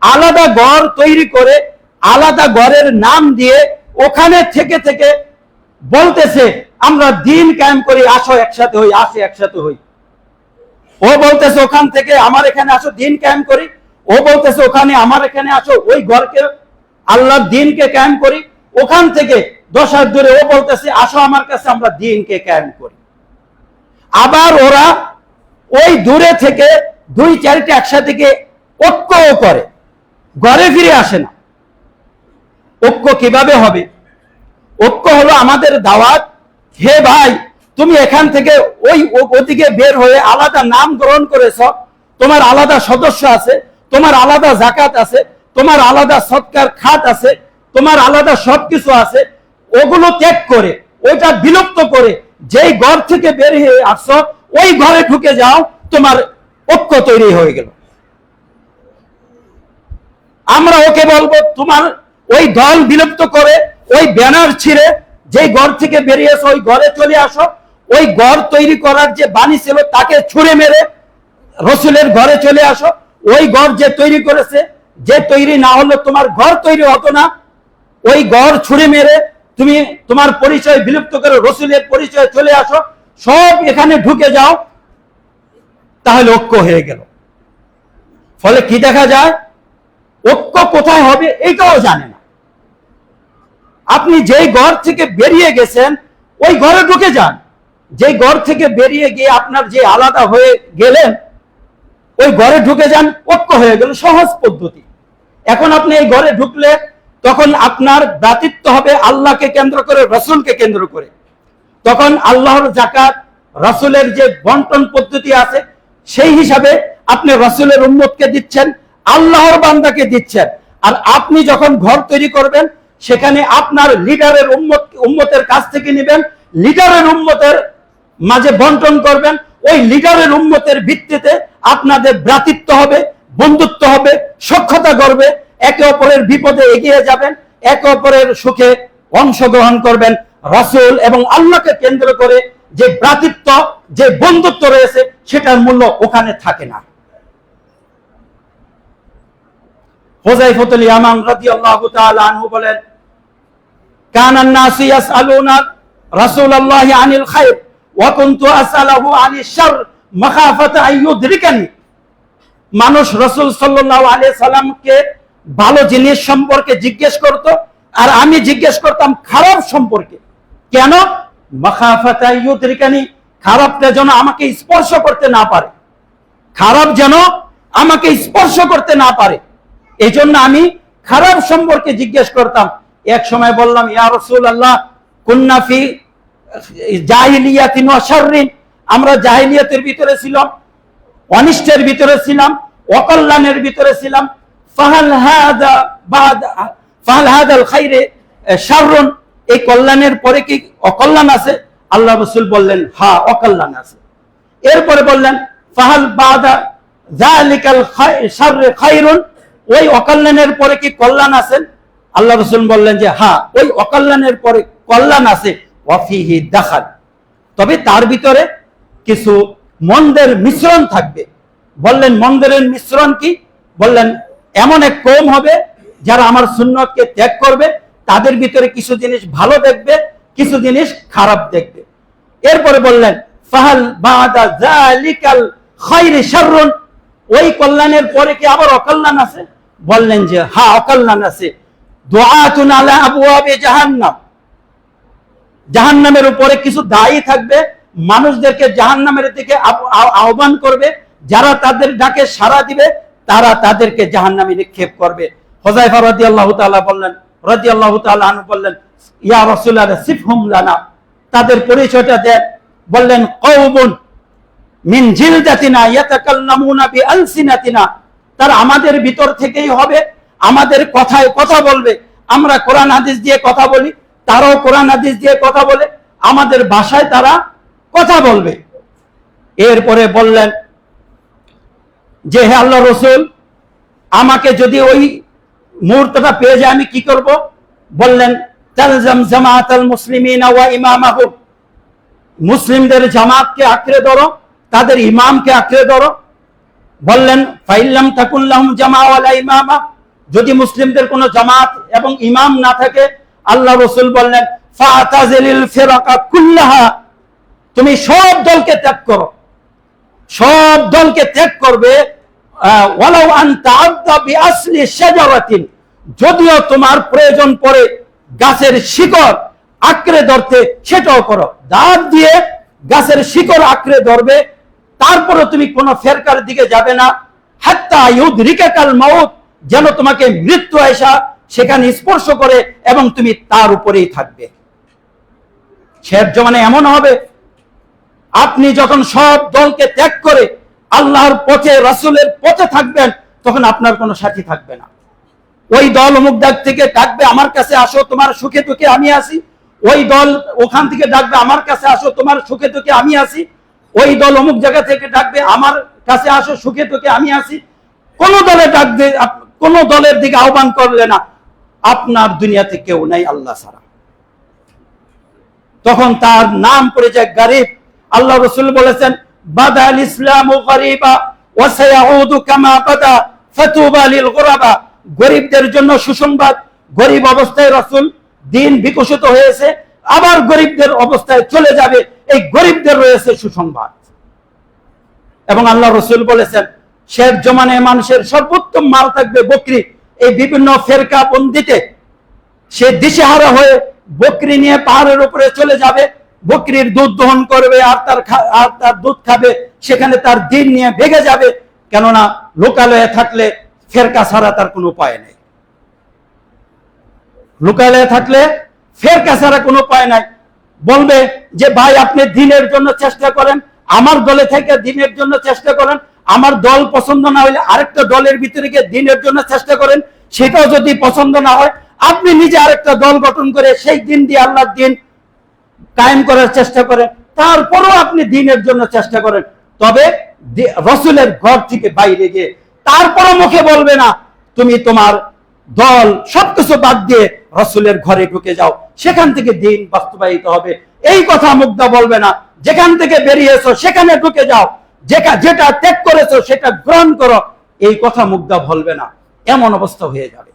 আলাদা ঘর তৈরি করে আলাদা ঘরের নাম দিয়ে ওখানে থেকে থেকে বলতেছে আমরা দিন কায়েম করি, আসো একসাথে হই, আসে একসাথে হই। ও বলতেছে ওখান থেকে আমার এখানে আসো, দিন কায়েম করি। ও বলতেছে ওখানে আমার এখানে আসো, ওই ঘরকে আল্লাহর দিনকে কায়েম করি। ওখান থেকে 10 হাত দূরে ও বলতেছে আসো আমার কাছে, আমরা দিনকে কায়েম করি। আবার ওরা ওই দূরে থেকে 2-4টা একসাথে ঐক্যও করে, ঘরে ফিরে আসে না। ঐক্য কিভাবে হবে? ঐক্য হলো আমাদের দাওয়াত, হে ভাই তুমি এখান থেকে ওই ওদিকে বের হয়ে আলাদা নাম গ্রহণ করেছ, তোমার আলাদা সদস্য আছে, তোমার আলাদা জাকাত আছে, তোমার আলাদা সদকার খাত আছে, তোমার আলাদা সবকিছু আছে। ওগুলো ত্যাগ করে, ওইটা বিলুপ্ত করে যেই ঘর থেকে বের হয়ে আসছো ওই ঘরে ঢুকে যাও, তোমার ঐক্য তৈরি হয়ে গেল। আমরা ওকে বলবো তোমার ওই দল বিলুপ্ত করে ওই ব্যানার ছিঁড়ে যেই ঘর থেকে বেরিয়েছো ওই ঘরে চলে আসো। ওই ঘর তৈরি করার যে বাণী ছিল তাকে ছুঁড়ে মেরে রসুলের ঘরে চলে আসো। ওই ঘর যে তৈরি করেছে, যে তৈরি না হলে তোমার ঘর তৈরি হতো না, ওই ঘর ছুঁড়ে মেরে তুমি তোমার পরিচয় বিলুপ্ত করে রসুলের পরিচয় চলে আসো, সব এখানে ঢুকে যাও, তাহলে ঐক্য হয়ে গেল। ফলে কি দেখা যায়, ঐক্য কোথায় হবে এইটাও জানে না। আপনি যেই ঘর থেকে বেরিয়ে গেছেন ওই ঘরে ঢুকে যান, যেই ঘর থেকে বেরিয়ে গিয়ে আপনার যে আলাদা হয়ে গেলেন ওই ঘরে ঢুকে যান, ঐক্য হয়ে গেল, সহজ পদ্ধতি। এখন আপনি এই ঘরে ঢুকলে তখন আপনার ভ্রাতৃত্ব হবে আল্লাহকে কেন্দ্র করে, রসুলকে কেন্দ্র করে। তখন আল্লাহর জাকাত, রসুলের যে বন্টন পদ্ধতি আছে সেই হিসাবে আপনি রসুলের উম্মতকে দিচ্ছেন, আল্লাহর বান্দাকে দিচ্ছেন। আর আপনি যখন ঘর তৈরি করবেন সেখানে আপনার লিডারের উম্মতের কাছ থেকে নেবেন, লিডারের উম্মতের মাঝে বন্টন করবেন। ওই লিডারের উম্মতের ভিত্তিতে আপনাদের ভ্রাতৃত্ব হবে, বন্ধুত্ব হবে, সখ্যতা করবে, একে অপরের বিপদে এগিয়ে যাবেন, একে অপরের সুখে অংশগ্রহণ করবেন। রাসূল এবং আল্লাহকে কেন্দ্র করে যে ভ্রাতৃত্ব, যে বন্ধুত্ব রয়েছে সেটার মূল্য ওখানে থাকে না। হুযায়ফাতুল ইয়ামান রাদিয়াল্লাহু তাআলা আনহু বলেন, কানান নাসু ইয়াসআলুনা রাসূলুল্লাহি আনিল খায়র ওয়া কুনতু আসআলুহু আনিশ শারর মাখাফাতা আইয়ুদরিকানি। মানুষ রাসূল সাল্লাল্লাহু আলাইহি সাল্লামকে ভালো জিনিস সম্পর্কে জিজ্ঞেস করত, আর আমি জিজ্ঞেস করতাম খারাপ সম্পর্কে। কেন? মাখাফাতা আইয়ুদরিকানি, খারাপটা যেন আমাকে স্পর্শ করতে না পারে, খারাপ যেন আমাকে স্পর্শ করতে না পারে, এই জন্য আমি খারাপ সম্পর্কে জিজ্ঞেস করতাম। এক সময় বললাম, ইয়া রাসূলুল্লাহ কুন্না ফি জাহিলিয়াতিন ওয়া শাররিন, আমরা জাহিলিয়াতের ভিতরে ছিলাম, অনিষ্টের ভিতরে ছিলাম, অকল্যাণের ভিতরে ছিলাম। ফাহাল হাদাল খাইরে শাররুন, এই কল্যাণের পরে কি অকল্যাণ আছে? আল্লাহ রাসূল বললেন, হ্যাঁ অকল্যাণ আছে। এরপরে বললেন, ফাহাল বাদা যালিকাল শাররি খায়রুন, ওই অকল্যাণের পরে কি কল্যাণ আছে? আল্লাহ রাসূল বললেন যে হ্যাঁ, ওই অকল্যাণের পরে কল্যাণ আছে, ওয়াফিহি দাখাল, তবে তার ভিতরে কিছু মন্দের মিশ্রণ থাকবে। বললেন মন্দের মিশ্রণ কি? বললেন এমন এক কওম হবে যারা আমার সুন্নতকে ত্যাগ করবে, তাদের ভিতরে কিছু জিনিস ভালো দেখবে, কিছু জিনিস খারাপ দেখবে। এরপরে বললেন, ফাহাল বাদা যালিকাল খায়রি শাররুন, ওই কল্যাণের পরে কি আবার অকল্যাণ আছে? বললেন যে হ্যাঁ অকল্যাণ আছে। দুআতুন আলা আবওয়াবি জাহান্নাম, জাহান্নামের উপরে কিছু দায়ী থাকবে, মানুষদেরকে জাহান্নামের দিকে আহ্বান করবে, যারা তাদের ডাকে সাড়া দিবে তারা তাদেরকে জাহান্নামে নিক্ষেপ করবে। হুযায়ফা রাদিয়াল্লাহু তাআলা বললেন, রাদিয়াল্লাহু তাআলা আনহু বললেন, ইয়া রাসূলুল্লাহ সিফহুম লানা, তাদের পরিচয়টা দেন। বললেন, কওমুন মিন জিলদাতিনা ইয়াতাকাল্লামুনা বিআলসিনাতিনা, তারা আমাদের ভিতর থেকেই হবে, আমাদের কথায় কথা বলবে। আমরা কোরআন হাদিস দিয়ে কথা বলি, তারাও কোরআন হাদিস দিয়ে কথা বলে। আমাদের ভাষায় তারা কথা বলবে। এরপরে বললেন যে হে আল্লাহ রসুল, আমাকে যদি ওই মুহূর্তটা পেয়ে যায় আমি কি করব? বললেন তালজাম জামাআতাল মুসলিমিনা ওয়া ইমামাহুম, মুসলিমদের জামাতকে আঁকড়ে ধরো, তাদের ইমামকে আঁকড়ে ধরো। বললেন ফাইল্লাম তাকুন লাহুম জামা ওয়ালা ইমামা, যদি মুসলিমদের কোনো জামাত এবং ইমাম না থাকে, আল্লাহ রাসূল বললেন ফাতাজিলিল ফিরাকা কুল্লাহা, তুমি সব দলকে ত্যাগ করো, সব দলকে ত্যাগ করবে। ওয়ালাউ আন তাআদ্দা বিআসলি শাজারাতিন, যদিও তোমার প্রয়োজন পড়ে গাছের শিকড় আঁকড়ে ধরতে, সেটাও করো। দাঁত দিয়ে গাছের শিকড় আঁকড়ে ধরবে, তারপরে তুমি কোন ফেরকার দিকে যাবে না। হাত্তা ইউদরিকাল মাউত, যেন তোমাকে মৃত্যু আয়সা সেখানে স্পর্শ করে এবং তুমি তার উপরেই থাকবে। শেষ জমানে এমন হবে, আপনি যখন সব দলকে ত্যাগ করে আল্লাহর পথে, রাসূলের পথে থাকবেন, তখন আপনার কোনো সাথী থাকবে না। ওই দল অমুক দিক থেকে ডাকবে আমার কাছে আসো, তোমার সুখে দুঃখে আমি আসি। ওই দল ওখান থেকে ডাকবে আমার কাছে আসো, তোমার সুখে দুঃখে আমি আসি। ওই দল অমুক জায়গা থেকে ডাকবে আমার কাছে আসো, সুখে দুঃখে আমি আসি। কোন দলে ডাকবে, কোন দলের দিকে আহ্বান করলে না, আপনার দুনিয়াতে কেউ নাই আল্লাহ ছাড়া। তখন তার নাম পড়ে যায় গরিব। আল্লাহ রাসূল বলেছেন বাদাল ইসলামু গরিবা ওয়া সায়াউদু কামা বাদা ফাতুবা লিল গুরাবা, গরিবদের জন্য সুসংবাদ। গরিব অবস্থায় রাসূল দিন বিকশিত হয়েছে, আবার গরিবদের অবস্থায় চলে যাবে, এই গরিবদের রয়েছে সুসংবাদ। এবং আল্লাহ রাসূল বলেছেন শেষ জমানায় মানুষের সর্বোত্তম মাল থাকবে বকরি। এই বিভিন্ন ফেরকা বন্দিতে সে দিশেহারা হয়ে বকরি নিয়ে পাহাড়ের উপরে চলে যাবে, বকরির দুধ দহন করবে আর তার দুধ খাবে, সেখানে তার দিন নিয়ে ভেগে যাবে। কেননা লোকালয়ে থাকলে ফেরকা ছাড়া তার কোনো উপায় নেই, লোকালয়ে থাকলে ফেরকা ছাড়া কোনো উপায় নাই। বলবে যে ভাই আপনি দিনের জন্য চেষ্টা করেন, আমার দলে থেকে দিনের জন্য চেষ্টা করেন, আমার দল পছন্দ না হলে আরেকটা দলের ভিতরে গিয়ে দিনের জন্য চেষ্টা করেন, সেটাও যদি পছন্দ না হয় আপনি নিজে আরেকটা দল গঠন করে সেই দিন দিয়ে আল্লাহর দিন কায়েম করার চেষ্টা করেন, তারপরও আপনি দিনের জন্য চেষ্টা করেন। তবে রাসূলের ঘর থেকে বাইরে গিয়ে তারপরও মুখে বলবে না তুমি তোমার দল সবকিছু বাদ দিয়ে রাসূলের ঘরে ঢুকে যাও, সেখান থেকে দিন বাস্তবায়িত হবে, এই কথা মুগ্ধা বলবে না। যেখান থেকে বেরিয়েছো সেখানে ঢুকে যাও, যেটা ত্যাগ করেছো সেটা গ্রহণ করো, এই কথা মুগ্ধা বলবে না। এমন অবস্থা হয়ে যাবে।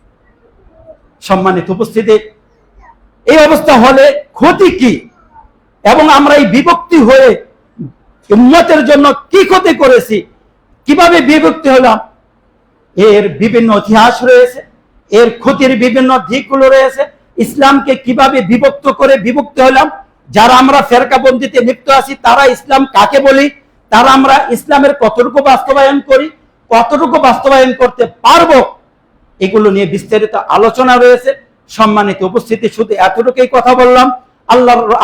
সম্মানিত উপস্থিতি, এই অবস্থা হলে ক্ষতি কি, এবং আমরা এই বিভক্তি হয়ে উম্মতের জন্য কি ক্ষতি করেছি, কিভাবে বিভক্তি হলাম, এর বিভিন্ন ইতিহাস রয়েছে, এর ক্ষতির বিভিন্ন দিকগুলো রয়েছে। ইসলামকে কিভাবে বিভক্ত করে বিভক্তি হলাম, যারা আমরা ফেরকাবন্দিতে লিপ্ত আছি তারা ইসলাম কাকে বলি, তারা আমরা ইসলামের কতটুকু বাস্তবায়ন করি, কতটুকু বাস্তবায়ন করতে পারবো, এগুলো নিয়ে বিস্তারিত আলোচনা রয়েছে। সম্মানিত উপস্থিতি, শুধু এতটুকুই কথা বললাম।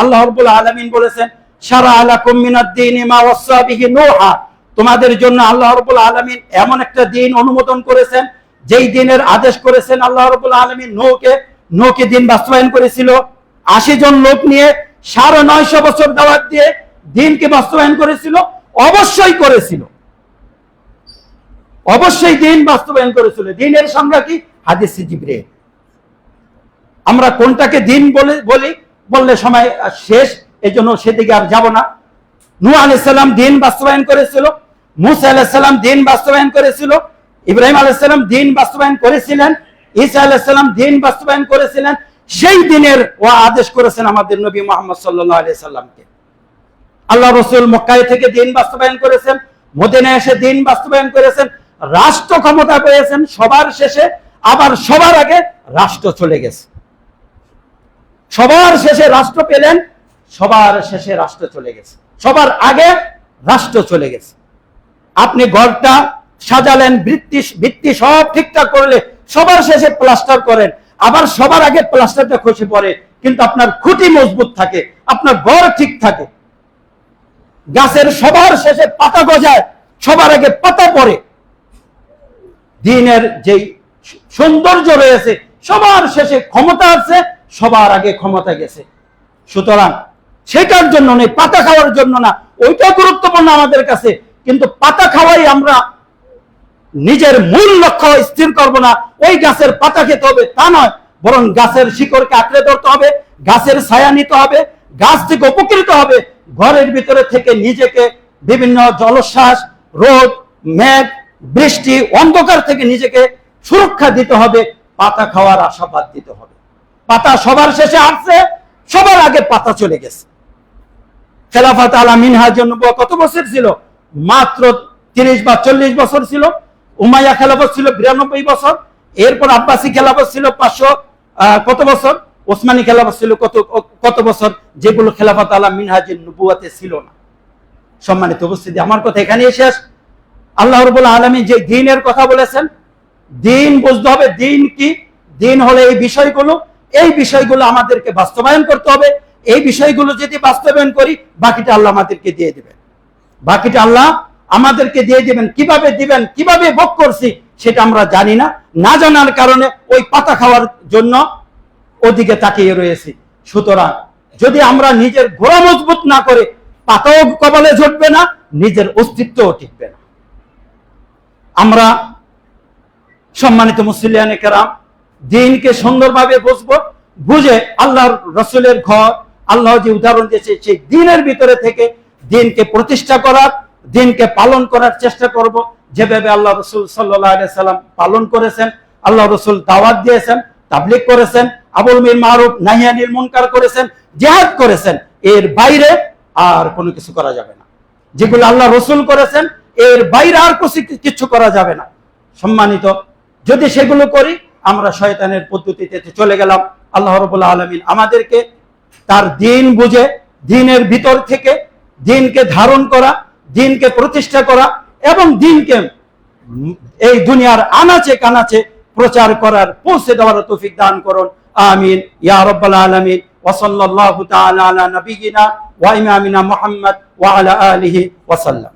আল্লাহ রাব্বুল আলামিন বলেছেন শারা'a লাকুম মিনাদ-দীনি মা ওয়াসা বিহি নূহা, তোমাদের জন্য আল্লাহ রাব্বুল আলামিন এমন একটা দিন অনুমোদন করেছেন, যেই দিনের আদেশ করেছেন আল্লাহ রাব্বুল আলামিন নূহকে দিন বাস্তবায়ন করেছিল। 80 জন লোক নিয়ে 950 বছর দাওয়াত দিয়ে দিনকে বাস্তবায়ন করেছিল। অবশ্যই করেছিল, অবশ্যই দিন বাস্তবায়ন করেছিল। দিনের সংজ্ঞা কি? হাদিসে জিবরিল। আমরা কোনটাকে দিন বললে সময় শেষ, এজন্য সেদিকে আর যাব না। নূহ আলাইহিস সালাম দিন বাস্তবায়ন করেছিল, মুসা আলাইহিস সালাম দিন বাস্তবায়ন করেছিল, ইব্রাহিম আলাইহিস সালাম দিন বাস্তবায়ন করেছিলেন, ঈসা আলাইহিস সালাম দিন বাস্তবায়ন করেছিলেন। সেই দিনের আদেশ করেছেন আমাদের নবী মুহাম্মদ সাল্লাল্লাহু আলাইহি সাল্লামকে। আল্লাহ রাসূল মক্কায় থেকে দিন বাস্তবায়ন করেছেন, মদিনায় এসে দিন বাস্তবায়ন করেছেন, রাষ্ট্র ক্ষমতা পেয়েছেন সবার শেষে, আবার সবার আগে রাষ্ট্র চলে গেছে। সবার শেষে রাষ্ট্র পেলেন, সবার শেষে রাষ্ট্র চলে গেছে, সবার আগে রাষ্ট্র চলে গেছে। আপনি ঘরটা সাজালেন, ভিত্তি সব ঠিকঠাক করলে সবার শেষে প্লাস্টার করেন, আবার সবার আগে প্লাস্টারটা খসে পড়ে, কিন্তু আপনার খুঁটি মজবুত থাকে, আপনার ঘর ঠিক থাকে। গাছের সবার শেষে পাতা গজায়, সবার আগে পাতা পড়ে। দিনের যেই সৌন্দর্য রয়েছে, সবার শেষে ক্ষমতা আছে, সবার আগে ক্ষমতা গেছে। সুতরাং সেটার জন্য নেই, পাতা খাওয়ার জন্য না। ওইটা গুরুত্বপূর্ণ আমাদের কাছে, কিন্তু পাতা খাওয়াই আমরা নিজের মূল লক্ষ্য স্থির করব না, ওই গাছের পাতা খেতে হবে তা নয়, বরং গাছের শিকড়কে আঁকড়ে ধরতে হবে, গাছের ছায়া নিতে হবে, গাছ থেকে উপকৃত হবে। ঘরের ভিতরে থেকে নিজেকে বিভিন্ন জলোচ্ছ্বাস, রোদ, মেঘ, বৃষ্টি, অন্ধকার থেকে নিজেকে সুরক্ষা দিতে হবে। পাতা খাওয়ার আশাবাদ দিতে হবে। পাতা সবার শেষে আসছে, সবার আগে পাতা চলে গেছে। খেলাফত আলা মিনহাজুন নবুওয়া কত বছর ছিল? মাত্র 30 বা 40 বছর ছিল। উমাইয়া খেলাফত ছিল 92 বছর। এরপর আব্বাসী খেলাফত ছিল 500 কত বছর। ওসমানী খেলাফত ছিল কত বছর, যেগুলো খেলাফত আলা মিনহাজুন নবুওয়াতে ছিল না। সম্মানিত উপস্থিতি, আমার কথা এখানেই শেষ। আল্লাহ রাব্বুল আলামিন যে দ্বীনের কথা বলেছেন, দ্বীন বুঝতে হবে। দ্বীন কি? দ্বীন হলো এই বিষয়গুলো, এই বিষয়গুলো আমাদেরকে বাস্তবায়ন করতে হবে। এই বিষয়গুলো যদি বাস্তবায়ন করি, বাকিটা আল্লাহ আমাদেরকে দিয়ে দিবেন। বাকিটা আল্লাহ আমাদেরকে দিয়ে দিবেন। কিভাবে দিবেন, কিভাবে ভোগ করছি সেটা আমরা জানি না। না জানার কারণে ওই পাতা খাওয়ার জন্য ওদিকে তাকিয়ে রয়েছি। সুতরাং যদি আমরা নিজের গোড়া মজবুত না করে, পাতাও কবলে ঝুটবে না, নিজের অস্তিত্বও টিকবে না। আমরা সম্মানিত মুসলিয়ানে কেরাম দ্বীনকে সুন্দরভাবে বুঝবো, বুঝে আল্লাহর রাসূলের ঘর, আল্লাহ যে উদাহরণ দিয়েছে সেই দ্বীনের ভিতরে থেকে দ্বীনকে প্রতিষ্ঠা করার, দ্বীনকে পালন করার চেষ্টা করব। যেভাবে আল্লাহ রাসূল সাল্লাল্লাহু আলাইহি সাল্লাম পালন করেছেন, আল্লাহ রাসূল দাওয়াত দিয়েছেন, তাবলীগ করেছেন, আমর বিল মারুফ নাহি আনিল মুনকার করেছেন, জিহাদ করেছেন। এর বাইরে আর কোনো কিছু করা যাবে না। যেগুলো আল্লাহ রাসূল করেছেন এর বাইরে আর কিছু করা যাবে না। সম্মানিত, যদি সেগুলো করি আমরা শয়তানের পদ্ধতিতে চলে গেলাম। আল্লাহ রাব্বুল আলামিন আমাদেরকে তার দ্বীন বুঝে, দ্বীনের ভিতর থেকে দ্বীনকে ধারণ করা, দ্বীনকে প্রতিষ্ঠা করা এবং দ্বীনকে এই দুনিয়ার আনাচে কানাচে প্রচার করার, পৌঁছে দেওয়ার তৌফিক দান করুন। আমিন ইয়া রাব্বাল আলামিন। ওয়া সাল্লাল্লাহু তাআলা আলা নাবিয়িনা ওয়া ইমামিনা মুহাম্মদ ওয়া আলা আলিহি ওয়া সাল্লাম।